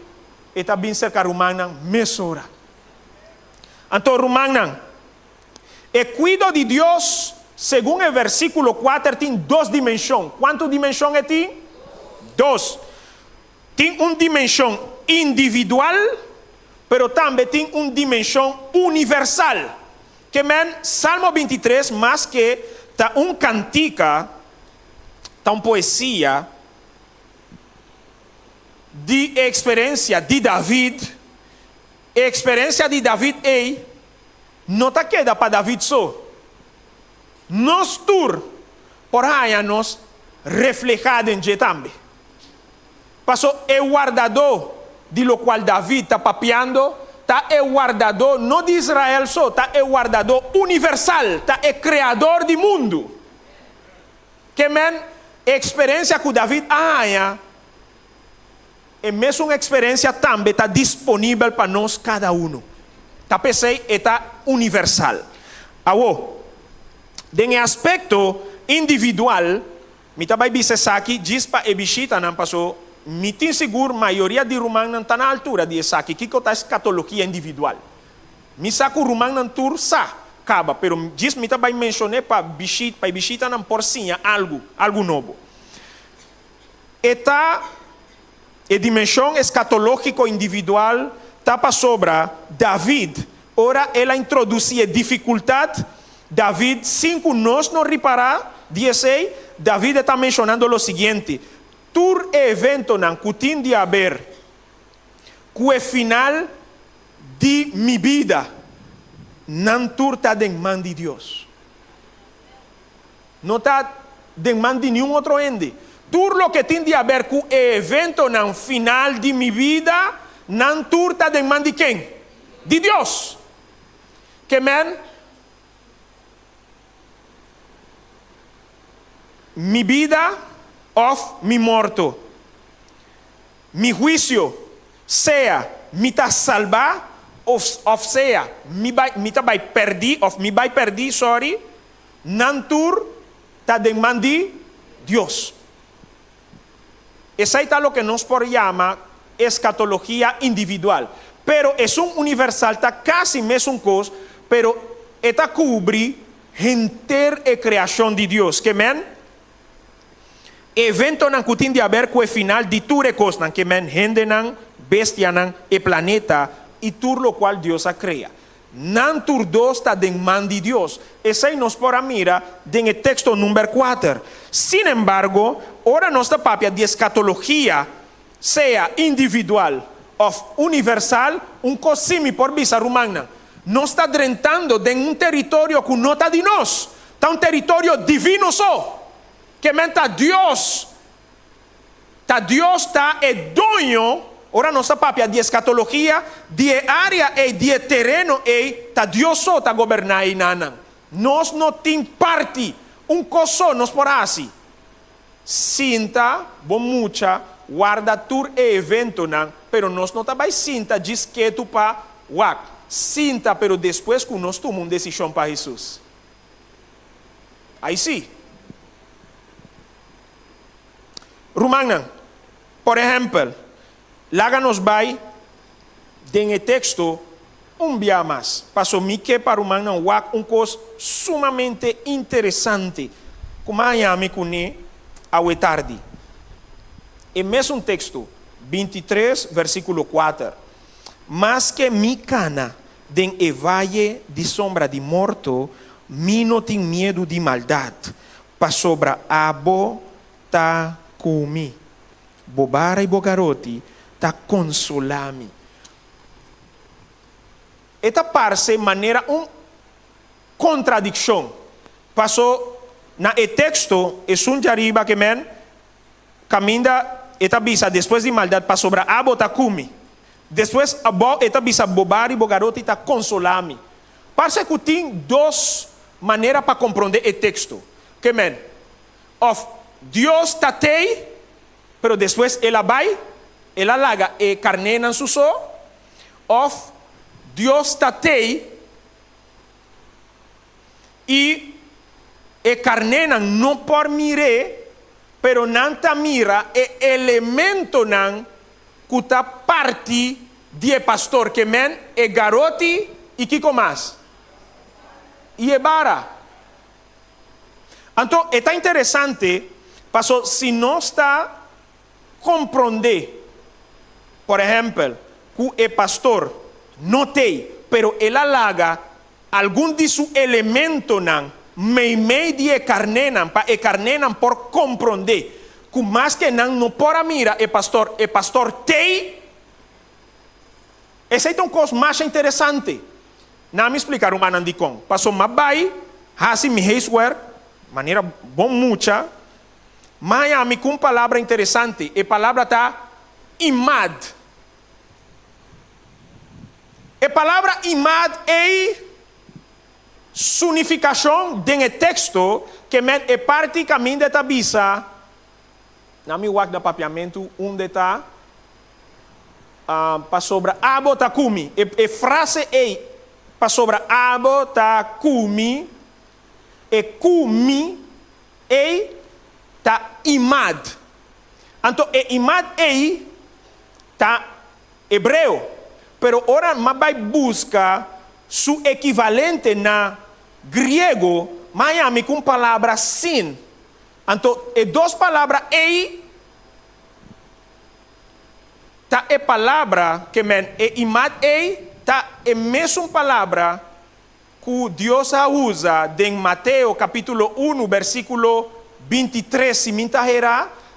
[SPEAKER 9] E está bem cerca rumang não mes hora. Então rumang não. E cuido de Deus. Según el versículo 4, tiene dos dimensiones. ¿Cuántas dimensiones tiene? Dos. Tiene una dimensión individual, pero también tiene una dimensión universal. Que men, Salmo 23, más que está un cantica, está una poesía de experiencia de David. Experiencia de David, no te queda para David solo. Nos tur, por ahí nos reflejado en también. Pasó el guardador de lo cual David está papeando, está el guardador no de Israel solo, está el guardador universal, está el creador del mundo. Que men, experiencia que David haya, es mesmo una experiencia también está disponible para nos cada uno. Está pensei, está universal. Awo. En aspecto individual, mi tabai bisesaki, gispa e bishita nan paso, mi tin seguro maioria de rumang nan tan altura de esaki, kiko ta escatologia individual. Mi saku rumang nan tur sa, kaba, pero gis mi tabai mencioné pa bishita nan porcinha algo novo. Eta e dimensão escatológico individual tapa sobra David, ora ela introduzia dificuldade. David, 5 nós não reparar, 16, David está mencionando lo siguiente: tur evento nan cutin de haber, que é final de mi vida, nan tur está de man de Deus. Não está de man de nenhum outro ende. Tur lo que tem de haber, que é evento nan final de mi vida, nan tur está de man de quem? De Deus. Que man? Mi vida of mi muerto, mi juicio sea mi ta salva of sea mi ta vai perdi, sorry, nantur ta demandi Dios. Esa es lo que nos por llama escatología individual, pero es un universal, ta casi mesmo cos, pero esta cubre enter e creación de Dios, que men evento nan kutin de haber que final de ture cosnan que men gente nan bestia nan e planeta y tur lo cual Dios ha crea. Nan tur dos ta den man de Dios. Esa nos por mira en el texto número 4. Sin embargo, ahora nuestra papia de escatología sea individual o universal, un cosimi por visa rumana. No está drentando de un territorio que no está de nos. Está un territorio divino que menta Dios está el dueño ora nossa papia de escatologia, de área e de terreno e ta Deus só ta governar e nanan. Nós não tem parte, coso nos por assim. Sinta, bom mucha, guarda tur e evento nan, pero nós não tabai sinta diz que tu pa wak. Sinta, pero depois que nós tomamos uma decisão para Jesus. Aí sim. Rumana, por exemplo, lá nos vai, tem texto, dia mais. Passou me que para Rumana, coisa sumamente interessante. Como a me conhe, ao tarde. E mesmo texto, 23, versículo 4. Mas que mi cana, den e valle de sombra de morto, mi não tem medo de maldade. Pa sobra abo ta kumi. Bobara e bogaroti ta consolami. Esta parece maneira contradição. Passou na texto, é jariba que men, caminha, eta bisa, depois de maldade, pa sobra abo ta kumi. Depois, eta bisa bobara e bogaroti ta consolami. Parece que tem duas maneiras para compreender o texto. Que men, of Deus tatei, pero depois ela vai, ela laga e carnena su so, of Deus tatei e carnena não por mire, pero nanta mira e elemento nan kuta parte de pastor que men e garoti e que mais e bara. Então é interessante, passou se não está compreender, por exemplo, que o pastor não tem, pero ele alaga algum de su elemento nan meio de carnenan pa e carnenan por compreender que mais que não por mira e pastor tem. Essa é uma coisa mais interessante. Não me explicar uma andicom. Passou mais vai, assim me reiswer, maneira bom mucha, mas a mim com palavra interessante. E palavra tá imad. E palavra imad é sunificação de texto que é praticamente da bisa na mi wak da papiamento está para sobre abo ta kumi e frase é para sobre abo ta kumi e kumi é ta imad. Então e imad é ta hebreu, pero ora ma vai busca su equivalente na griego, Miami com palavra sin. Então, e duas palavras ei, tá e palavra que men e imad ei, tá e mesma palavra que Deus usa em Mateus capítulo 1, versículo 23, se minta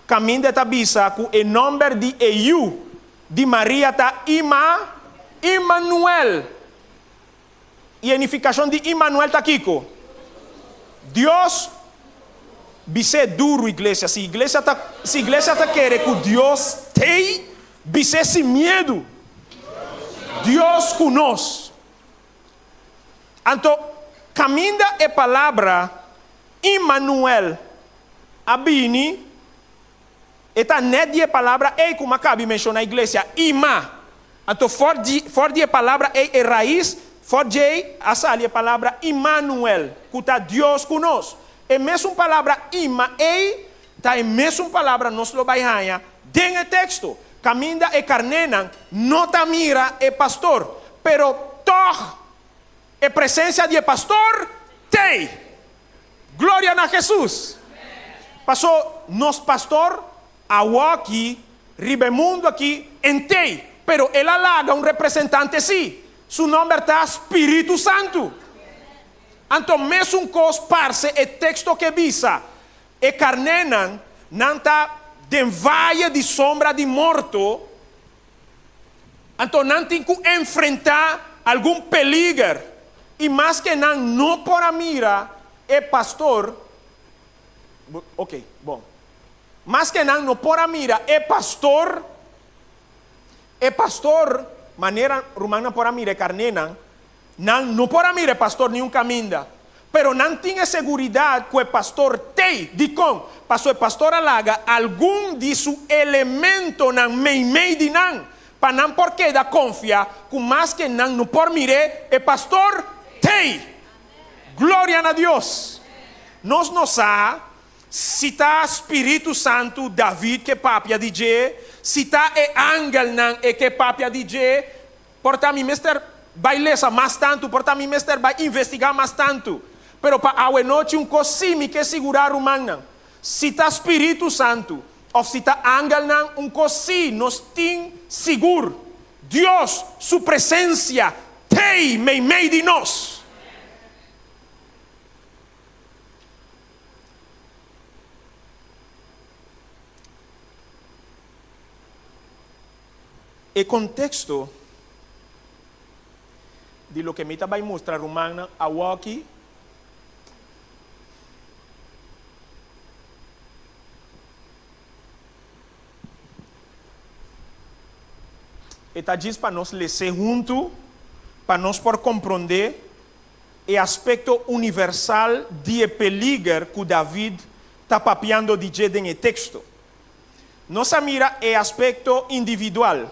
[SPEAKER 9] caminho de tabisa, que o nome de EU de Maria tá Emmanuel. E a unificação de Emmanuel está aqui. Deus, bise duro igreja. Se igreja tá querendo que Deus tem, bise sem medo. Deus conosco. Então, caminha a palavra Emmanuel. Abini, esta net a palavra é como acaba de mencionar a igreja. Ima. Então, for de a palavra é raiz. Forjei a salia palavra Emmanuel, que está Deus conosco. E mesmo palavra Ima, está e mesmo palavra nós lo baihanha, den o texto. Caminda e carnena, nota mira e pastor, pero toch e presença de pastor tem. Glória a Jesus. Passou nos pastor, aqui, ribemundo aqui, entei, pero ele alaga representante sim. Su nome está Espírito Santo. Então, mesmo cos parce e texto que visa, e carnenan, não está de valle de sombra de morto, então não tem que enfrentar algum peligro. E mais que não por a mira, e pastor, ok, bom. Mais que não por a mira, e pastor, El pastor, manera rumana por mire carnena, no por mire pastor ni un caminda, pero no tiene seguridad que el pastor te, dicon, pasó el pastor alaga algún de su elemento nan mei di nan, para nan porque da confia, que más que nan no por mire el pastor te. Gloria a Dios. Nos ha, si está Espíritu Santo, David que papia DJ, si está ángel nan que papia DJ, porta mi mester bailesa mais tanto, porta mi mester vai investigar mais tanto. Pero para a noite cosimi que segurar humana. Si está Espíritu Santo, ou si está ángel nan cosi, nos tin seguro. Dios, su presencia, te mei de nós. El contexto de lo que me va a mostrar Romana a aquí está diz para nós ler junto, para nós por compreender o aspecto universal de peligro que David está papiando de no texto. Nós mira o aspecto individual.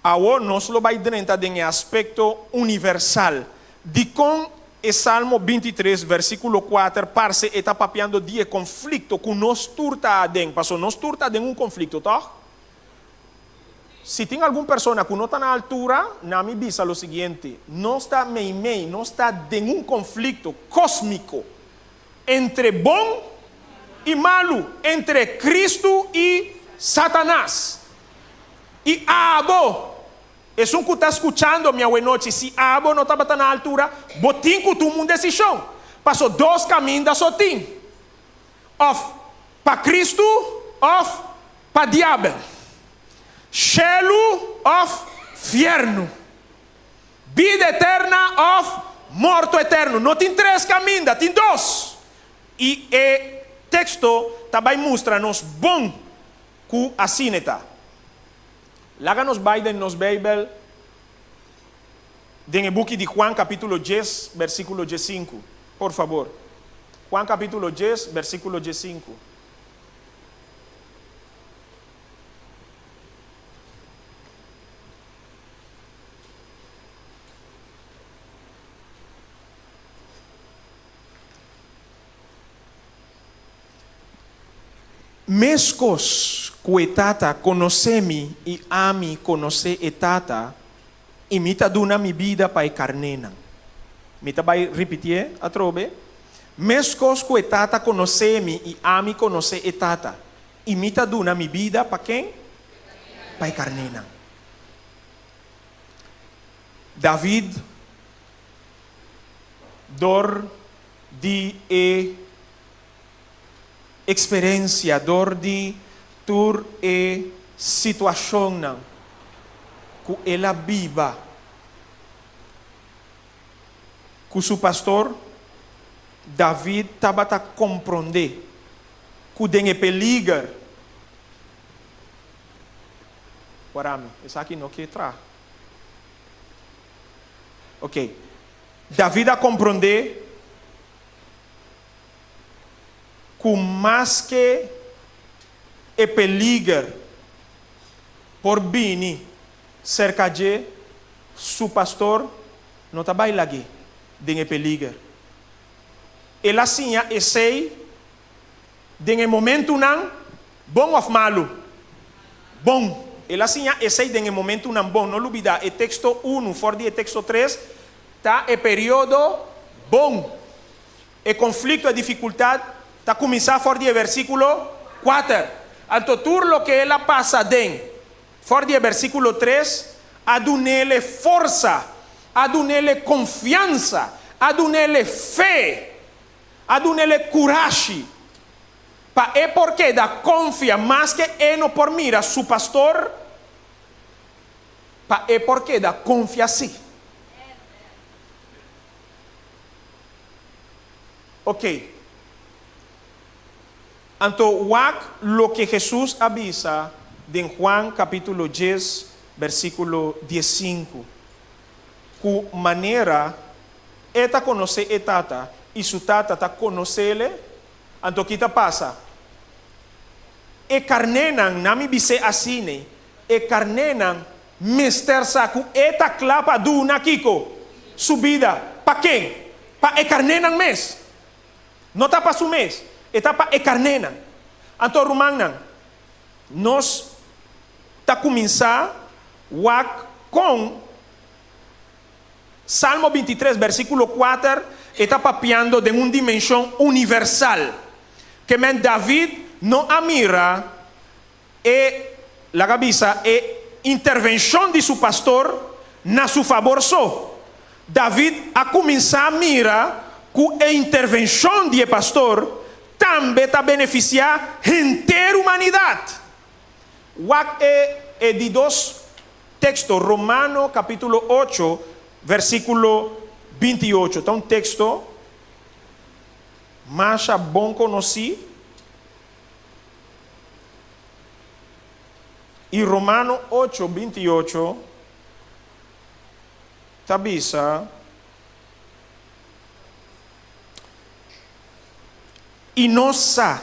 [SPEAKER 9] Ahora nos lo vai dentro de aspecto universal. De com o Salmo 23, versículo 4, parce está papiando de conflito que nos turta adentro. Passou nos turta dentro conflito, tá? Se tem alguma pessoa que não está na altura, na me visa o seguinte: não está meio, não está dentro conflito cósmico entre bom e malo, entre Cristo e Satanás. E Abo, é um que está escutando minha noite. Se Abo não estava na altura, botim que tu uma decisão. Passou dois caminhos só tem. Of para Cristo, of para diabo. Cielo of fierno. Vida eterna of morto eterno. Não tem três caminhos, tem dois. E o texto também mostra-nos bom que assim está. Láganos Biden nos Bible en el book de Juan capítulo 10, versículo 5. Por favor. Juan capítulo 10, versículo 5. Mescos cuetata conocemi e ami conoce etata imita duna mi vida pai carnena. Mita vai repetir a trobe. Mescos cuetata conocemi e ami conoce etata imita duna mi vida pa quem? Pai carnena. David dor di experiência, dor de tur e situação que ela viva, que seu pastor David estava a compreender que tem peligro. Guarami, isso aqui não quer entrar. Ok, David a compreender que mais que é peligro por vir cerca de seu pastor, não está bem lá aqui, de peligro. Ele assim é sei, de momento não, bom ou malo, bom. Ele assim é sei de momento não bom. Não olvida, o texto 1, fora de texto 3, tá é período bom. O conflito, a dificuldade está começando fora de versículo 4. Então, tudo o que ela passa dentro, fora de versículo 3, a dar-lhe força, a dar-lhe confiança, a dar-lhe fé, a dar-lhe coragem. É porque da confia mais que ele não por mira seu pastor, é porque da confia sim. Ok. Então, lo que Jesús avisa en Juan capítulo 10, versículo 15. Cu manera, eta conoce etata, y su tata ta conocele, antoquita pasa. E carnenan, nami bise asine, e carnenan, mister saku, eta clapa du na kiko, subida, pa quem? Pa e carnenan mes. Não está para su mês, está para encarnenan. Então, Romagnan, nós está começar com Salmo 23, versículo 4, está papiando de uma dimensão universal. Que men David não admira la cabeça intervenção de su pastor na su favor só. David a começar a mirar que a intervenção de pastor também está beneficiar a inteira humanidade. É de dois textos, Romano capítulo 8, versículo 28. Está um texto mais bom conhecido. E Romano 8, 28, tabisa. E nossa,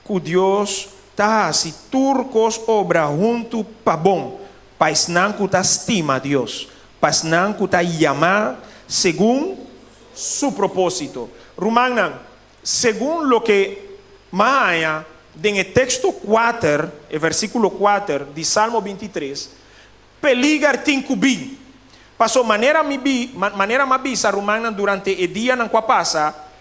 [SPEAKER 9] que Deus está assim, turcos obra junto para bom, pois não que está estima Deus, pois não que está chamar segundo su propósito. Romagnan, segundo o que Maia, em texto 4, versículo 4 de Salmo 23, peligar tincubim. Passou maneira mabisa Romagnan durante o dia na qual passa.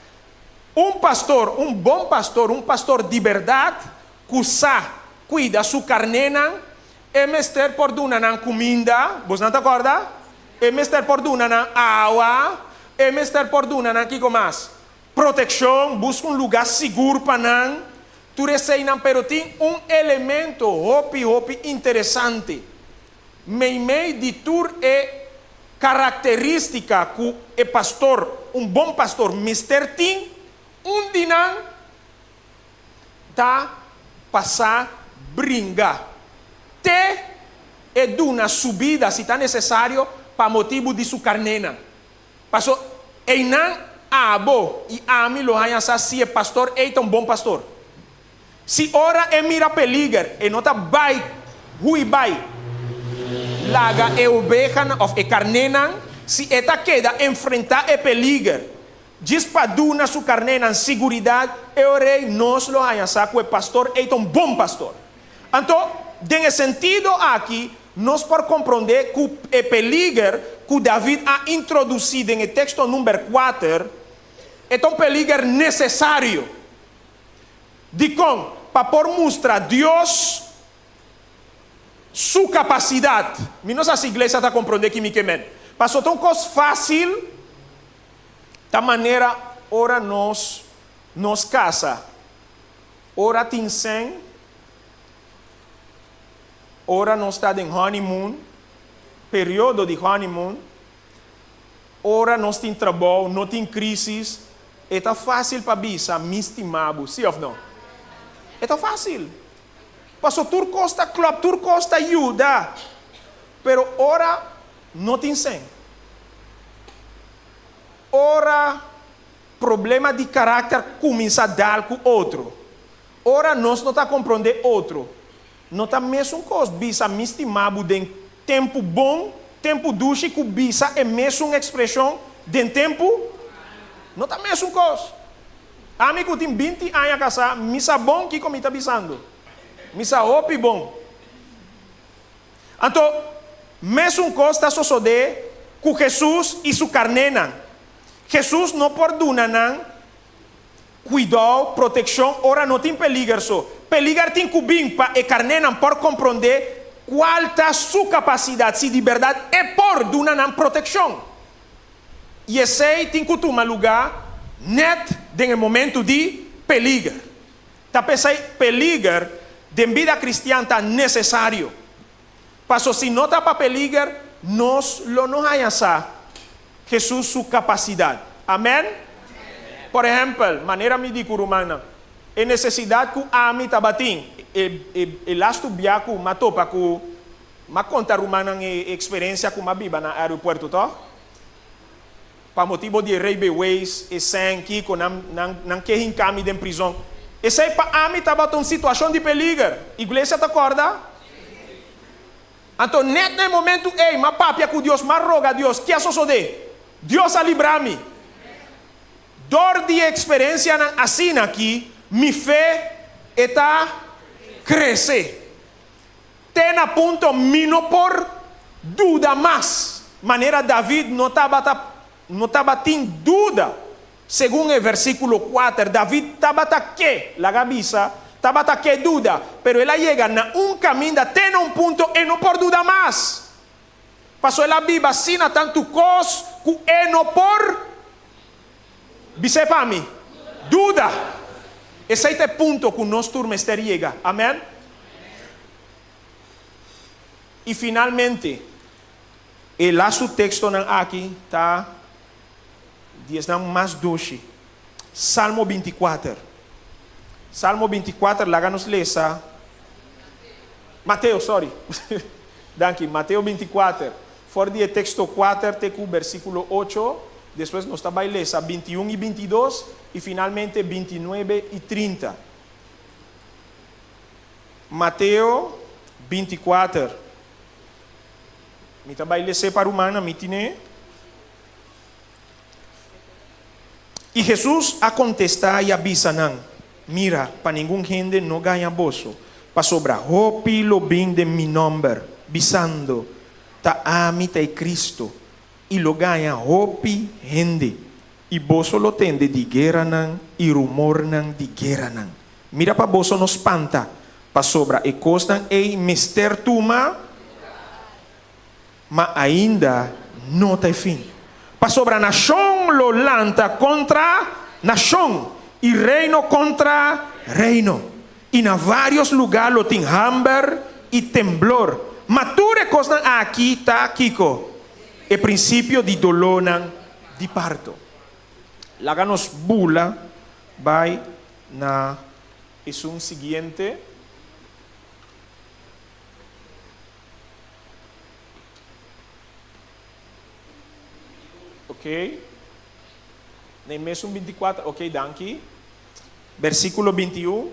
[SPEAKER 9] Pastor, bom pastor, pastor de verdade, que cuida su carnena, é mester por duna na comida, vos não te acorda? É mester por duna na água, é mester por duna na que mais? Proteção, busca lugar seguro para não. Tu receiam, pero tem elemento hopi interessante. Meio de tur característica que é pastor, bom pastor, mister tem. Dinan tá passar brincar. Te é duna subida se está necessário para motivo de sua carnena. Passou einan abo e ami lo haya se é pastor é um bom pastor. Se ora é mira peliger e nota vai hui vai laga e oveja of e carnena se eta queda enfrentar e peliger. Diz para duna su carnena seguridade, eu rei nós lo haya saco o pastor é um bom pastor. Então, nesse sentido aqui, nós por compreender que o peliger que David ha introduzido em texto número 4 é um peliger necessário. De como? Para por mostrar Deus sua capacidade. Nossa igreja está compreendendo que me queimem. Passou tão coisa fácil. Da maneira, ora nos casa, ora tinsem, ora nós está em honeymoon, período de honeymoon, ora nós tem trabalho, não tem crise, é tão fácil para bisa, mistimabo, sim ou não? É tão fácil. Passou tur costa club, tur costa ajuda, pero ora não tem sem. Ora, problema de caráter começa a dar com outro. Ora, nós não está compreendendo outro. Não está mesmo coisa. Bisa mistimabo de tempo bom, tempo duche, que bisa é mesmo uma expressão de tempo. Não está mesmo coisa. Amigo tem 20 anos a casar, misa bom que como está bisando. Misa opi bom. Então, mesmo coisa está sucedendo com Jesus e sua carnena. Jesus não perdona não, cuidado, proteção, ora não tem peligro só. Peligro tem cubim para a carne não por compreender qual está sua capacidade, se de verdade é por dona não proteção. E esse tem que tomar lugar net no momento de peligro. Tá pensando peligro de vida cristã está necessário. Passo se não está para peligro, nós não hayamos Jesus sua capacidade. Amém? Por exemplo, maneira me digo romana, é necessidade que a mi tabatim, e lasto biaco matou para que Ma conta rumana experiência com uma biba na aeroporto, tá? Para motivo de Railways e sem que com não que encame de prisão. Esse aí para mim estava em situação de perigo. Igreja te acorda? Então, nesse momento, ei, mas papia com Deus, mas roga a Deus, que é só de? Deus a livrar-me. Dor de experiência assim aqui, me fé está crescer. Tem a ponto mino por dúvida mais. Maneira David não estava tendo dúvida. Segundo o versículo 4, David estava que la cabeça, estava que dúvida, pero ela chega na caminho, tem ponto e não por dúvida mais. Passou ela viva assim na tanto cos que e não por dice para mim, dúvida. Esse é o ponto que nós turmas chega. Amém? E finalmente, o nosso texto aqui está 10 mais 12. Salmo 24. Salmo 24, lá nos lesa. Mateus, sorry. Danke, Mateus 24. For de texto 4, tecu versículo 8. Depois nos está lesa 21 e 22. E finalmente 29 e 30. Mateus 24. Me está lesa para humana, mitine. E Jesus a contestar e avisa mira, para nenhum gente não ganha bolso, para sobrar hopi lo bem de mi nombre, visando, ta amita e Cristo, e lo ganha hopi gente, e bolso lo tende de guerra e rumor de guerra Mira para bolso nos espanta, para sobrar e costan e mister tuma, mas ainda não tem fim. Para sobre a nação lo lanta contra nação e reino contra reino. E na vários lugares lo tem hambre e temblor. Mature coisa aqui tá Kiko. E princípio de dolor de parto. Lá nos bula vai na es un seguinte. Ok. Neemias 24. Ok, danke. Versículo 21.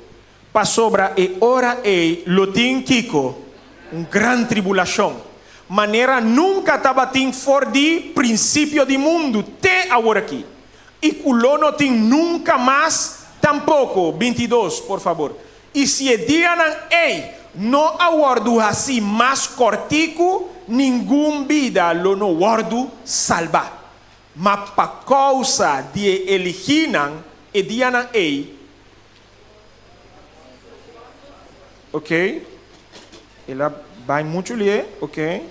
[SPEAKER 9] Pa sobra e ora e lo tin Kiko. Gran tribulação. Maneira nunca estava tin for de princípio de mundo. Te agora aqui. E culono tin nunca mais tampouco. 22, por favor. E se dianan ei, não aguardo assim mais cortico, nenhum vida lo no guardo salvar. Mas pa causa de eliginan e dianan ei. Ok? Ela vai muito ler, ok?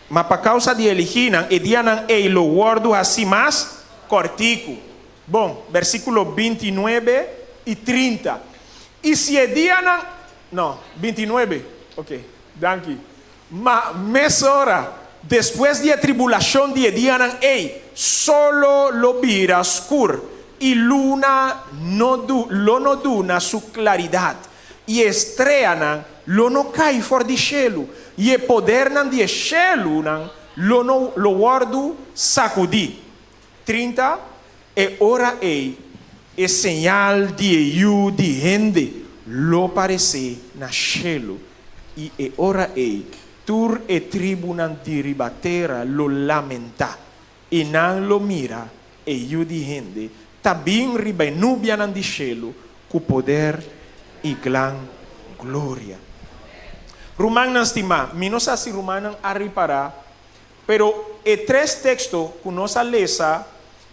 [SPEAKER 9] Mas por causa de eliginan e dianan ei lo guardo assim mais cortico. Bom, versículo 29 e 30. E se dianan, não, 29, ok, danke. Mas mesora, depois de tribulação de dianan ei, solo lo vira escuro e luna no duna su claridade. E estreia lo no cai for di cielo e poder di cielo lo guardo sacudi 30 e ora e segnal di aiuto di gente lo parece na cielo e ora tur e tribunan di ribatera lo lamenta e nan lo mira e aiuto di gente tabin ribenubian di cielo cu poder e gran glória. Romanos estima, mi no sé si Romanos a reparar, pero el tres textos que nos lesa,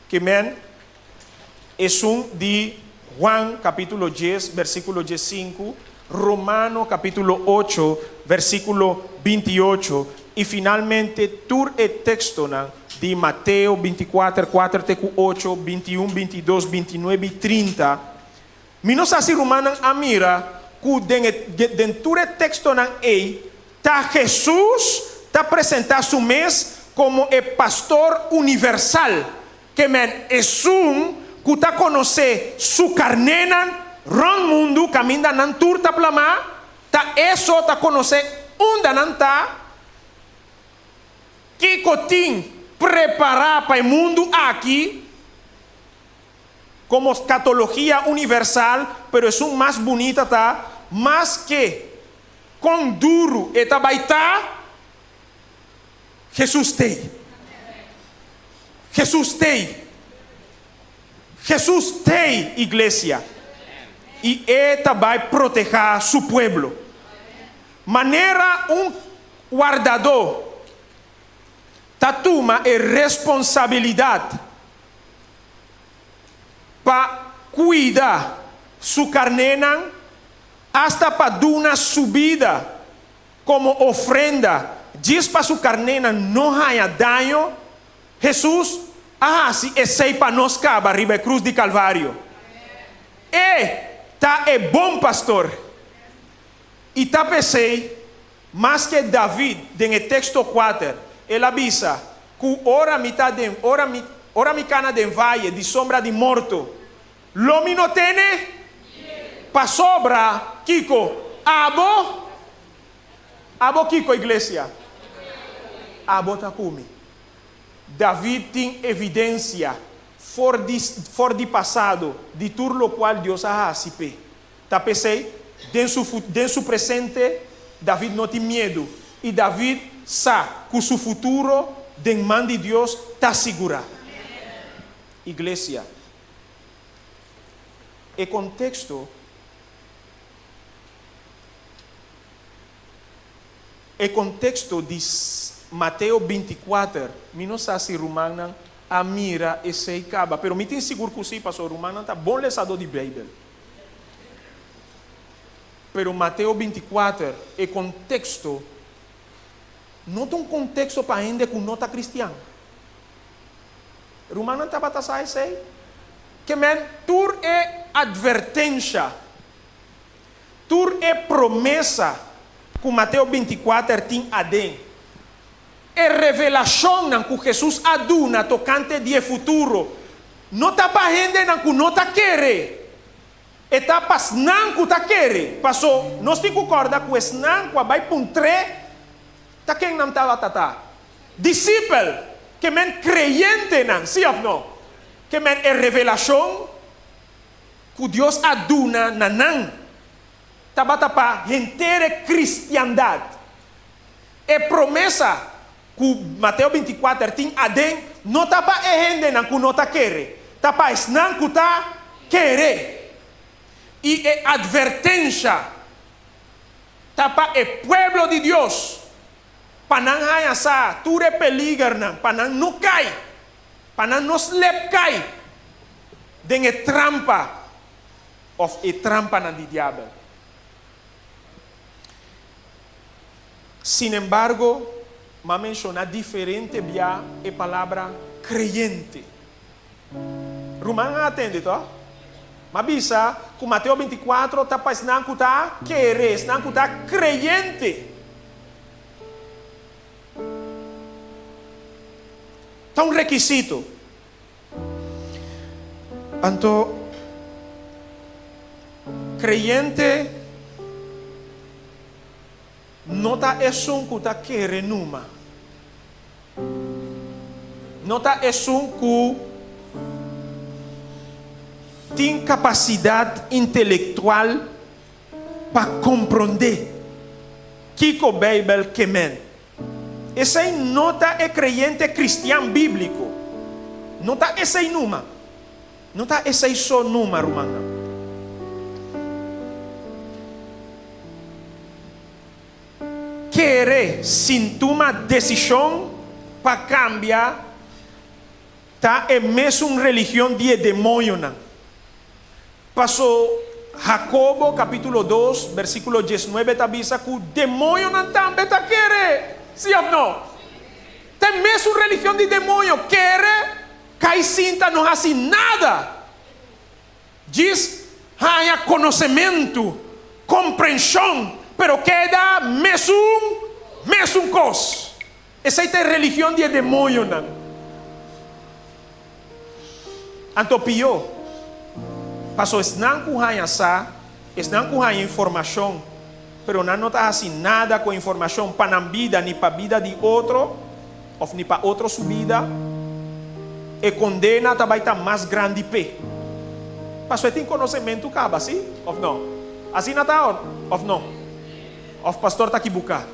[SPEAKER 9] que men, es un de Juan capítulo 10, versículo 15, Romano capítulo 8, versículo 28, y finalmente tur el texto de Mateo 24, 4, 8, 21, 22, 29 y 30, mi no sé si Romanos a mira, que dentro del texto está Jesús está presentado su mes como el pastor universal, que es un que está conoce su carnena, ron mundo, camina nan turta plama, ta eso está conoce Undananta que cotin preparar para el mundo aquí como escatología universal, pero es un más bonita, tá? Más que con duro, eta baita, Jesús te. Jesús te. Jesús te, iglesia. Y esta va a proteger a su pueblo. Manera un guardador. Tatuma es responsabilidad para cuidar su carnena hasta para dar una subida como ofrenda. Diz para su carnena no haya daño. Jesús, si esse para nos caba arriba da cruz de Calvário. Tá bom pastor. E tá pensei, mais que David, no texto 4, ele avisa que ora mi cana de valle de sombra de morto. Lo mi no tiene pa sobra, Kiko. Abo Kiko, iglesia. Abo takumi. David tem evidência for de passado de tudo o qual Deus ha asipe. Tá pensei, dentro su presente, David não tem medo. E David sabe que su futuro, de mão de Deus, está segura. Iglesia, o contexto de Mateo 24, mi não sei se Romana a mira e se acaba, pero me tem seguro que sim, pastor Romana está bom lesador de Bíblia. Pero Mateo 24, o contexto, não tem um contexto para gente que não está cristiano. Romana está para passar isso aí. Que men, tur é advertência, tur é promessa que Mateo 24 tem adentro. É revelação que Jesus aduna tocante de futuro. Não está para gente que não está querendo. Está para não que está querendo. Passou, nós te concorda que o não que vai puntre, está quem não está lá. Discípulo, que men creyente não, sim ou não? Que men é revelação que Deus aduna na não. Está para gente cristiandade. É promessa que Mateus 24 tem adem, não está para gente que não está querendo. Está para não que está querendo. E é advertência. Está para o pueblo de Deus. Para não haja tudo é peligro, para não cair. Para não se cair. De trampa. Of a trampa na de diabo. Sin embargo, me menciona diferente via a palavra creyente. Romana atende, tá? Mas bisa que Mateus 24 está para ensinar que está querer, ensinar que está creyente. Está um requisito. Então, creyente não está um que está querendo numa. Não está um que tem capacidade intelectual para compreender que a Bíblia quer. Esse aí não é crente cristiano bíblico. Não está esse aí numa. Não está esse aí só numa, romana. Querer sentir uma decisão para cambiar, tá? É mesmo uma religião de demônio, não? Passou Jacobo, capítulo 2, versículo 19, está dizendo que o demônio não também está querendo. Sim ou não? Tem mesmo religião de demônio. Quer, cai cinta, não faz nada. Diz, há conhecimento, compreensão, pero queda mesmo coisa. Essa é a religião de demônio, não? Antopio. Passou, não com a informação, pero não está assim nada com informação para a vida, nem para a vida de outro, ou nem para outro sua vida, e condena também está mais grande pé. Pastor, tem conhecimento, acaba, sim? Ou não? Assim não está, ou não? Ou o pastor está aqui buscar?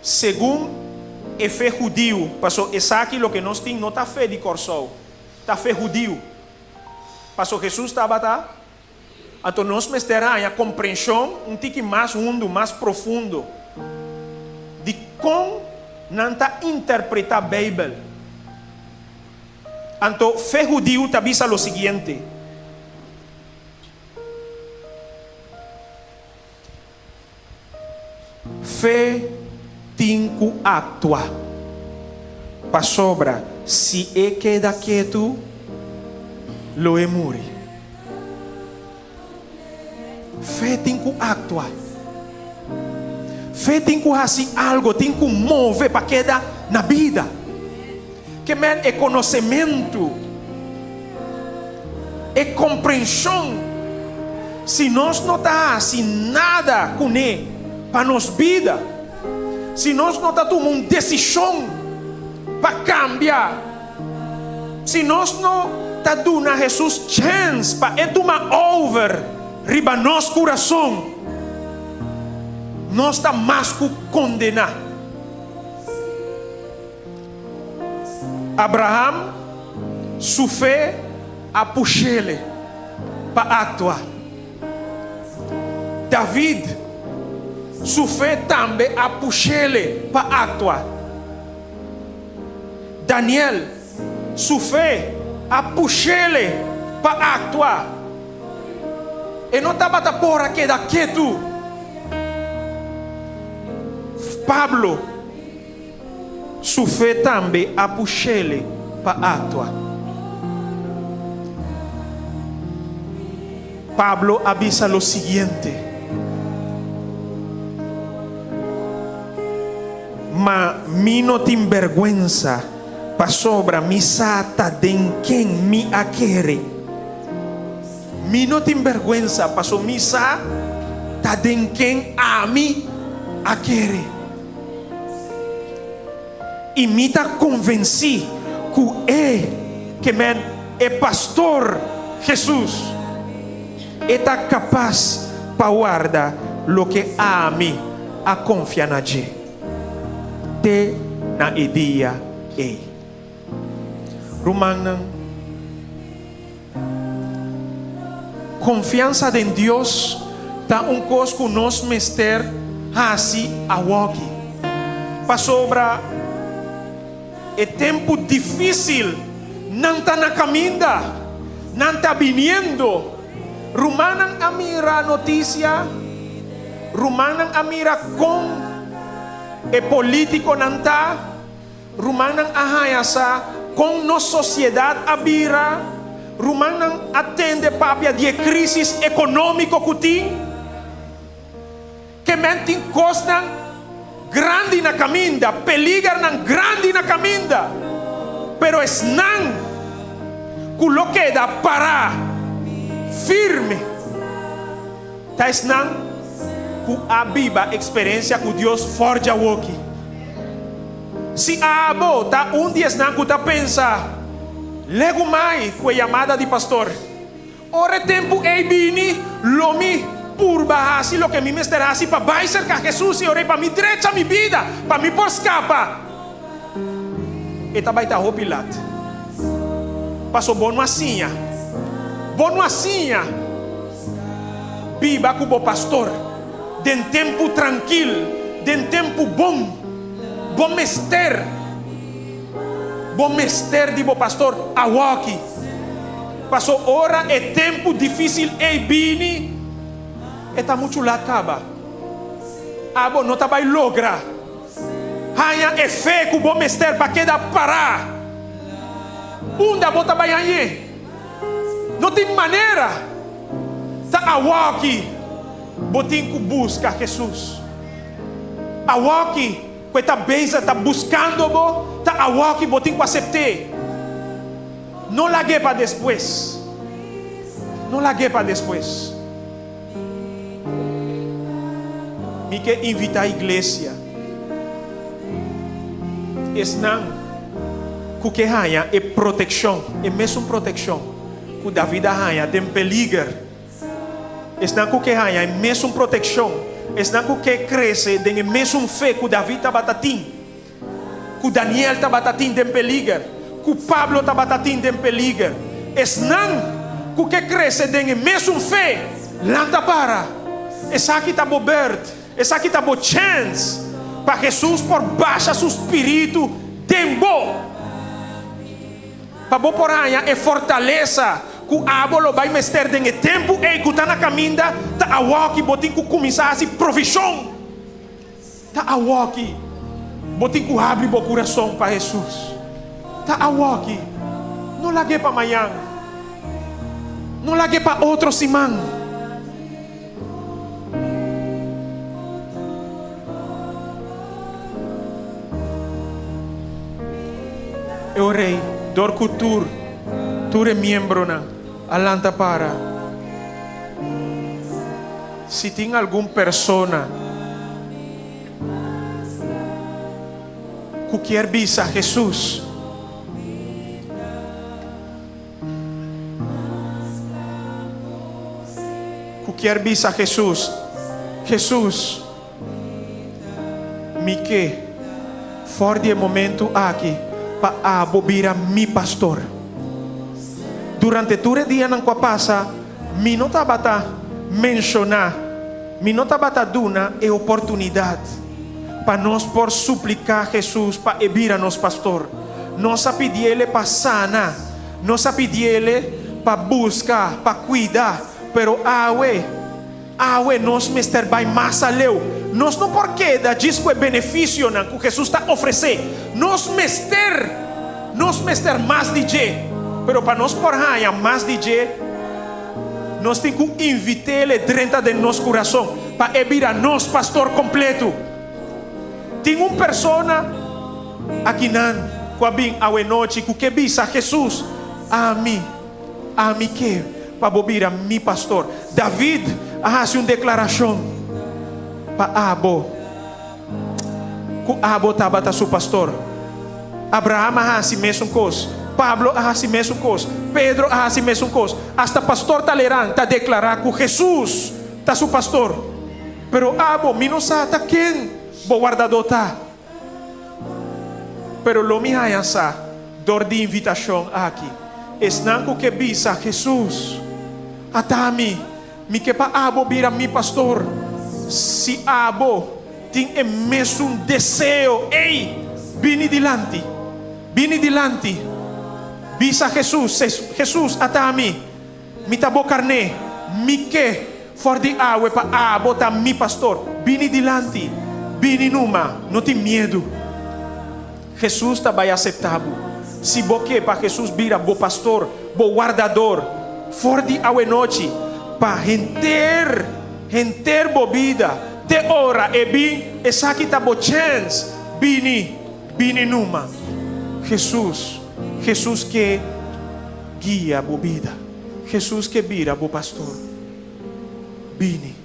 [SPEAKER 9] Segundo a fé judío, pastor, essa aqui o que nós temos não está fé de coração, está fé judío. Pastor, Jesus estava tá? Então nós mesterá a compreensão um tique mais fundo, mais profundo de como não está interpretar a Bíblia. Então, fé judío te avisa o seguinte: fé tem que actuar para sobra. Se é queda quieto, lo é morrer. Fé tem que actuar. Fé tem que fazer algo, tem que mover para quedar na vida. Que é conhecimento, é compreensão. Se nós não está assim nada com ele para nossa vida, se nós não está tomando uma decisão para cambiar, se nós não está dando a Jesus chance para tomar over riba nosso coração, nós está mais que condenar. Abraham, sua fé a puxá-lo para atuar. David, sua fé também a puxá-lo para atuar. Daniel, sua fé a puxá-lo para atuar. E não estava a porra que daqui tu. Pablo, sua fé também a puxá-lo para atuar. Pablo avisa o seguinte: mas mi não tem vergüenza para sobra mi sata de quem me aquere. Mi não tem vergüenza para so mi sata de quem a mim aquere. E me está convencido que é pastor Jesus está capaz para guardar o que a mim a confiar na gente. Te na ideia é. Romana, confiança em Deus está coisa que nós mester assim a walk. Para sobra é tempo difícil, não está na caminha, não está vindo. Romana a mira notícia, Romana a mira com é político não está, Romana a hayasa com nossa sociedade a vira, Romana atende papia de crise econômica que tem, que mentem costa grande na caminha, peligra grande na caminha, pero es não que da parar firme, tá es não que a viva experiência que Deus forja o aqui. Se a abo tá dia não que tá pensa, lego mais com a chamada de pastor. Ora tempo ei bini lomi por bahasi lo que mi mesterasi para vai cercar Jesus e orei para mi direita mi vida, para mi por escapa. E tá vai tá hopilat. Passou bono assim. Bono assim. Biba com o pastor. Den tempo tranquilo, den tempo bom. Bom mester de bo pastor a walk. Passou hora e tempo difícil e bini. E tá muito lá acaba. Abo não tá vai logra. Hanya e fé que bom mester para que dá parar. Unda bota vai aí. Não tem maneira. Tá a walk. Botinho que busca Jesus. A walk que está beza, está buscando, está a walk, botinho que aceitar. Não largue para depois. No la para después. Mi que invita a iglesia. Es nan. Que haya é proteção. É mesmo proteção. Que da vida haya dem peligro. Es nan que haya é mesmo proteção. Es nan que cresce dem mesmo fé que David tabatatim. Que Daniel tabatatim dem peligro. Que Pablo tabatatim dem peligro. Es nan que cresce dem mesmo fé. Lanta para. Essa aqui tá bobert. Essa aqui tá bo chance. Para Jesus por baixa seu espírito tempo. Para bo por aia é fortaleza. Que abolo vai mester den tempo e que tá na caminda tá a walk botin que começar a provisão. Tá a walk botin que abre o coração para Jesus. Tá a walk. Não lague para amanhã. Não lague para outro semana. Eu orei, dor cultura, tu é membro na alanta para. Se tem alguma persona que quer visar Jesus, que quer visar Jesus, Jesus, me que for de momento aqui. Para bobira mi pastor. Durante todo o dia não passa, mi não tabata mencionar, mi não tabata duna é oportunidade para nós por suplicar Jesus para ebir a nos pastor. Nós a pedir ele para sanar, nós a pedir ele para buscar, para cuidar, pero awe nós mester vai mais além. Nós não porque da disco é benefício não que Jesus está oferecendo. Nós mester mais de je. Pero para nós por raia mais de je, nós temos que invitar ele dentro de nosso coração para ebir a nós pastor completo. Tem uma persona aqui nan que bem a noite que bisa Jesus a mim que para bobir a mi pastor. David faz uma declaração. Pa abo ku abo tabata su pastor. Abraham hasi mesmo cos, Pablo hasi mesmo cos, Pedro hasi mesmo cos. Hasta pastor Taleran ta declarar que Jesus ta su pastor. Pero abo minosa ta quem bo guardador ta. Pero lo mi hayansa dor de invitação aqui. Esnanco que bisa Jesus. Atami mi que pa abo bira mi pastor. Se abo tem mesmo desejo, ei, vini dilante, bisa Jesus até a mim, me tabo carne, me que for de água para abo tá mi pastor, vini dilante, vini numa, não tem medo, Jesus tá vai aceitar, se boque para Jesus vira bo pastor, bo guardador, for de água noite, para renter bobida, te ora e bem, essa aqui tá bo chance, bini numa. Jesus que guia a bobida, Jesus que vira bo pastor, bini.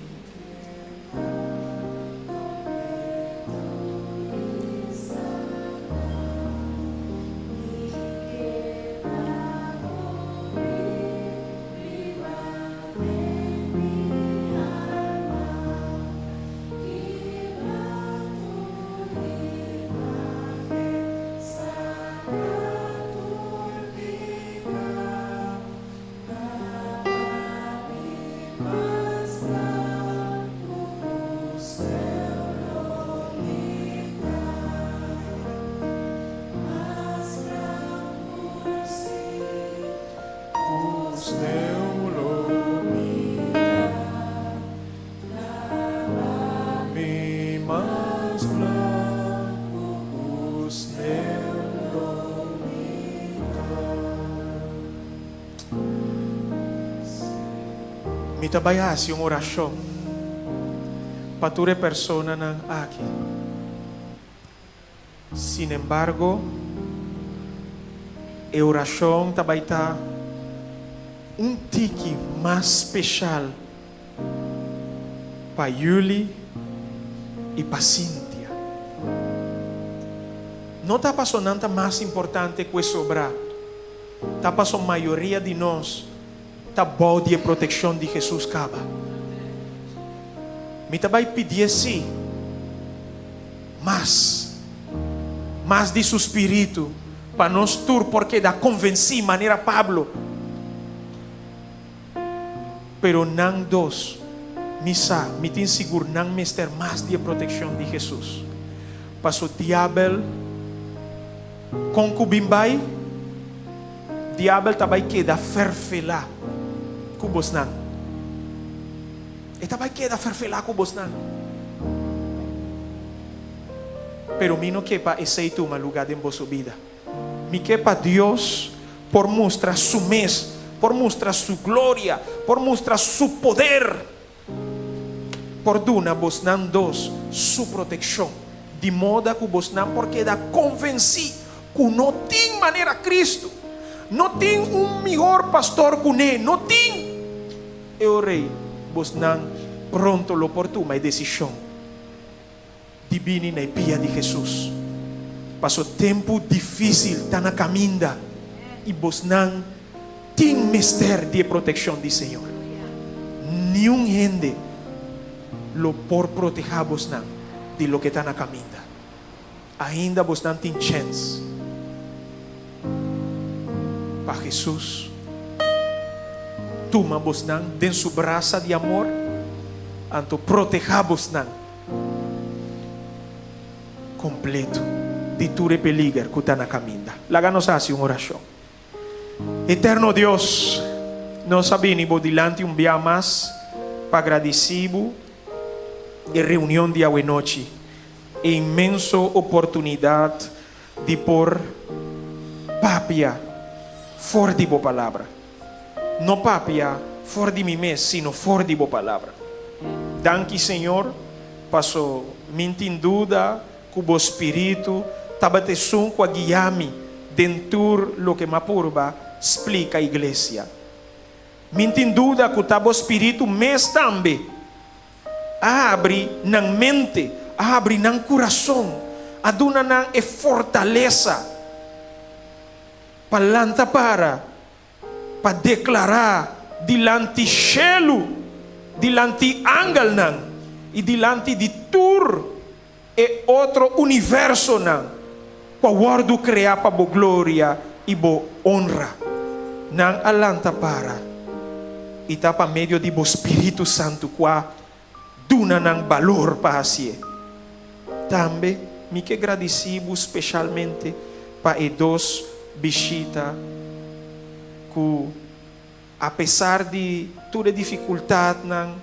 [SPEAKER 9] Mitabayas yung orasyon pature persona ng aki. Sin embargo, e orasyon tabayta um tiki mais especial para Yuli e para Cíntia. Não está passando nada mais importante que sobrar. Está passando a maioria de nós está bom de proteção de Jesus caba. Me vai pedir assim, mais de seu espírito para nós tur, porque da convenci maneira Pablo. Pero não dos, misa, me tem seguro não me ter mais de proteção de Jesus. Passo diabo concubimbai, diabo também queda ferfelar cubos não. E também queda ferfelar cubos não. Pero mi no quepa esse toma lugar em vossa vida. Me quepa Deus por mostrar su mes, por mostrar su glória, por mostrar su poder, por duna vos nan dos su proteção, de modo que vos nan porque da convenci que não tem maneira Cristo, não tem melhor pastor que ele, não tem. Eu rei, vos nan pronto lo oportuno e decisão divina na pia de Jesus. Passou tempo difícil, tá na caminda e vos não tem mister de proteção do Senhor. Nenhum gente lo por proteger vos não de lo que está na caminda. Ainda vos não tem chance para Jesus. Toma vos não den su braça de amor, anto proteger vos não completo de ture peligar que está na caminda. Láganos así uma oração. Eterno Deus, nós sabemos delante dia mais para agradecido e reunião de hoje noite, e imensa oportunidade de por papia fora de boa palavra. Não papia fora de mim mesmo, sino fora de boa palavra. Danke, Senhor, passou mentindo que o Espírito tabatesun com a guiame dentro lo que mapurba explica a igreja. Mentindo que o Espírito mes também abre na mente, abre na coração, aduna na e fortaleza palanta para declarar dilante cielo, dilante angel nan e dilante de tur e outro universo nan, com o word criar para bo glória e bo honra nan alanta para e tá para meio de bo Espírito Santo qua duna nan valor para si. Também me que agradecido especialmente para e dos visita que apesar de toda dificuldade nan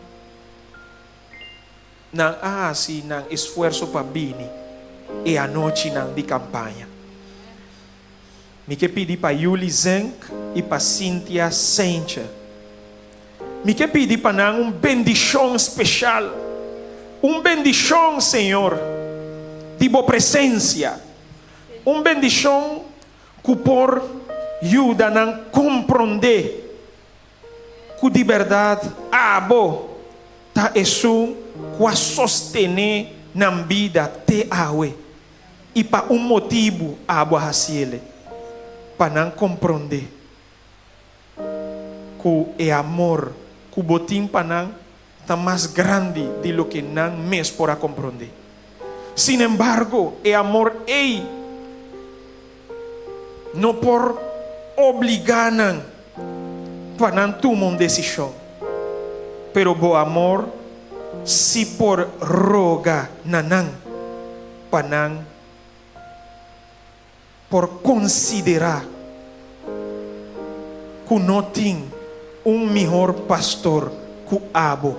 [SPEAKER 9] assim nan esforço para bini e a noite nan de campanha. Me que pedi para Yuli Zenk e para Cynthia Saincha. Me que pedi para nan bendição especial, bendição, Senhor, de boa presença, bendição que por ajuda nan compreender que de verdade abo ta isso que sostener na vida te awe e para motivo abo haciele para não compreender que é amor que botim para não tá mais grande de lo que não mesmo para compreender. Sin embargo, é amor ei não por obrigar não para não tomar uma decisão, pero bo amor si por roga nanang panang por considerar que não tem melhor pastor que abo.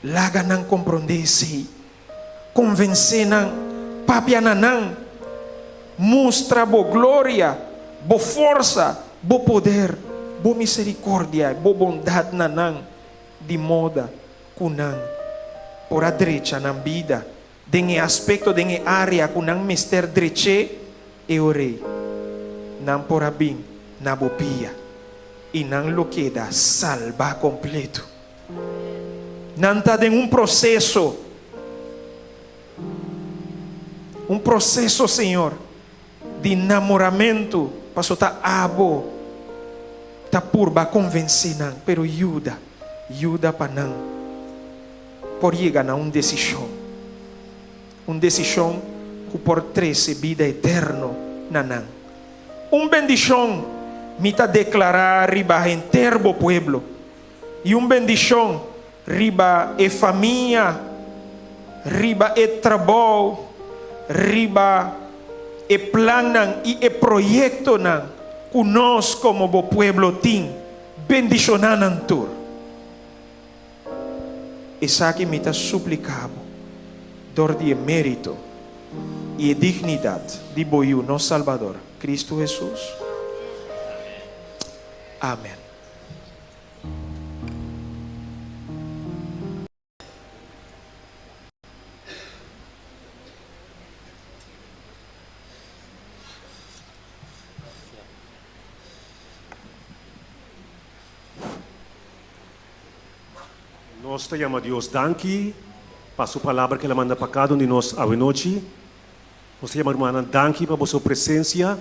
[SPEAKER 9] Laga não compreender se convencer não papia nanang mostra bo glória, bo força, bo poder, bo misericórdia, bo bondade nanang de moda kunang por a direita na vida, dengue aspecto, dengue área kunang mister direite e orei, não por a bem na bopia. y nan lo queda salva completo. Nanta de un proceso, Señor, de enamoramiento, pasó ta abo, ta purba convencer nan, pero ayuda para nan, por llegar a una decisión que por 13 vida eterno nanan. Bendición, mita declarar riba enterbo pueblo, y bendición riba e família, riba e trabalho, riba e plan nan, e proyecto nan, que nós como bo pueblo tin, bendicionan tur. Esa que me está suplicado, dor de mérito e dignidade de boiu nosso Salvador, Cristo Jesús. Amén.
[SPEAKER 8] Nós te llama Deus danke para sua palavra que ela manda para cada um de nós a noite. Nós te llama irmã danke para a sua presença.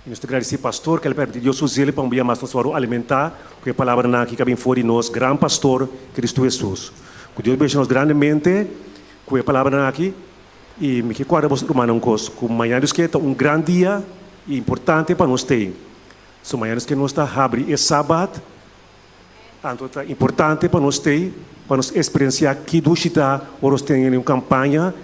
[SPEAKER 8] E nós te agradecemos, pastor, que ele permite Deus usar ele para um dia mais nos alimentar, porque a palavra aqui que vem fora de nós, grande pastor, Cristo Jesus. Que Deus bendiga nós grandemente com a palavra aqui. E me recorda você, irmão, que amanhã que é grande dia e importante para nós ter. So amanhã que nós está abrindo esse sábado, tanto é importante para nós ter, para nos experienciar que dushita nós temos uma campanha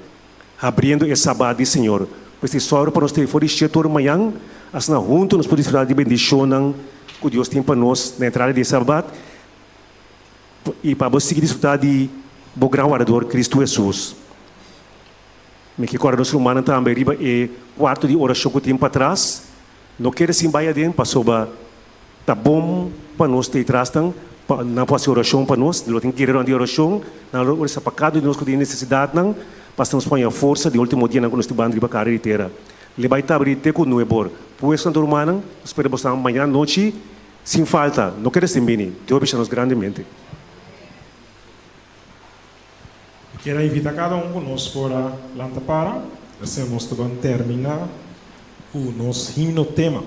[SPEAKER 8] abrindo esse sábado do Senhor. Pois isso para nós ter fora de todo amanhã, assim juntos nós podemos falar de bendição que Deus tem para nós na entrada desse sábado e para você desfrutar de o grande orador Cristo Jesus. Me recordo nosso irmão também riba e quarto de oração que tem para trás. Não quero sim vai dentro para soba tá bom para nós ter trastan na posse oração para nós, não tem que ir de oração, na hora essa pecado de nós que tem necessidade não, para nós põe a força de último dia quando nós estamos riba cara inteira. Levar tá abrir com no ebor. Pois santo irmão, esperamos amanhã noite sem falta. Não quero sim bem. Deus abençoe grandemente.
[SPEAKER 1] Quero invitar cada conosco para lantar para, assim nós vamos terminar o nosso himno tema.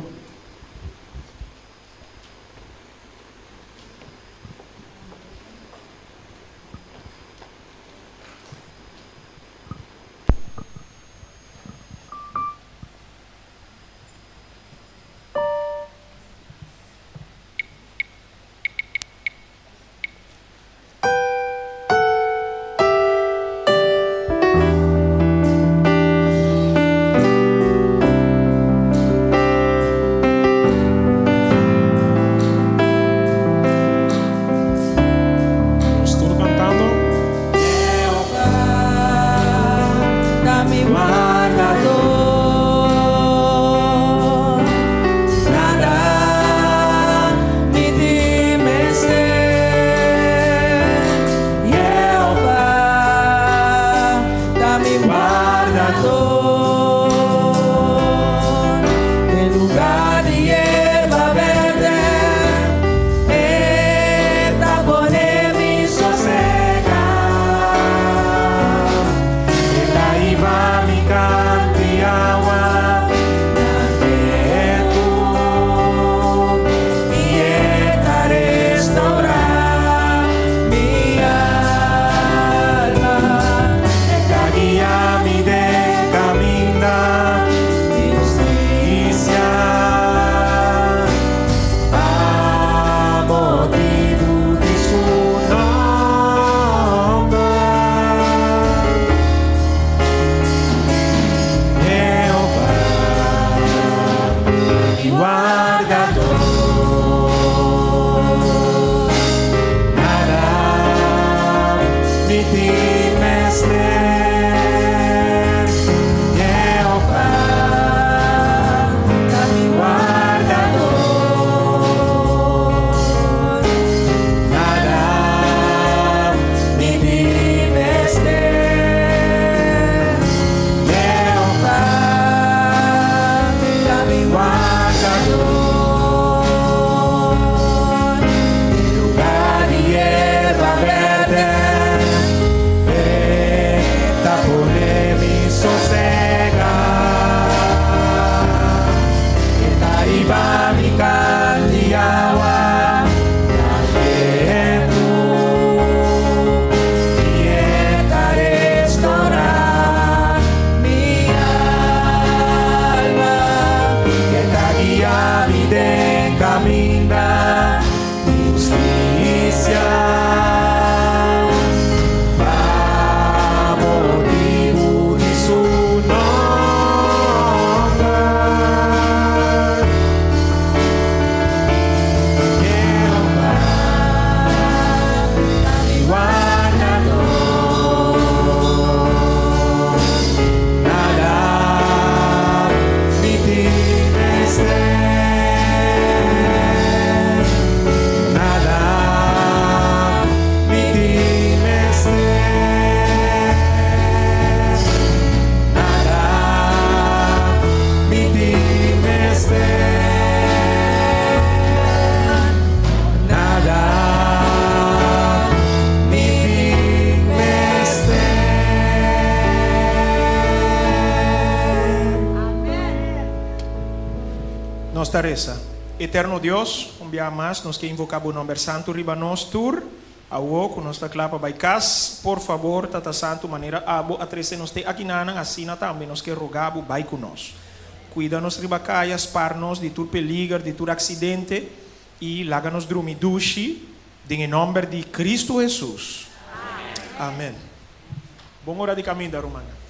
[SPEAKER 9] Nossa reza. Eterno Deus, um dia mais, nós que invocamos o nome santo riba nós tur, ao com nossa clapa by cas, por favor, tata santo, maneira abo, a trece nos te aqui nana, assim também nós que rogabo by conosco. Cuida-nos riba caias, par-nos de tur peligro, de tur acidente, e laga-nos drumi dushi, em nome de Cristo Jesus. Amém. Bom hora de caminho, Romana.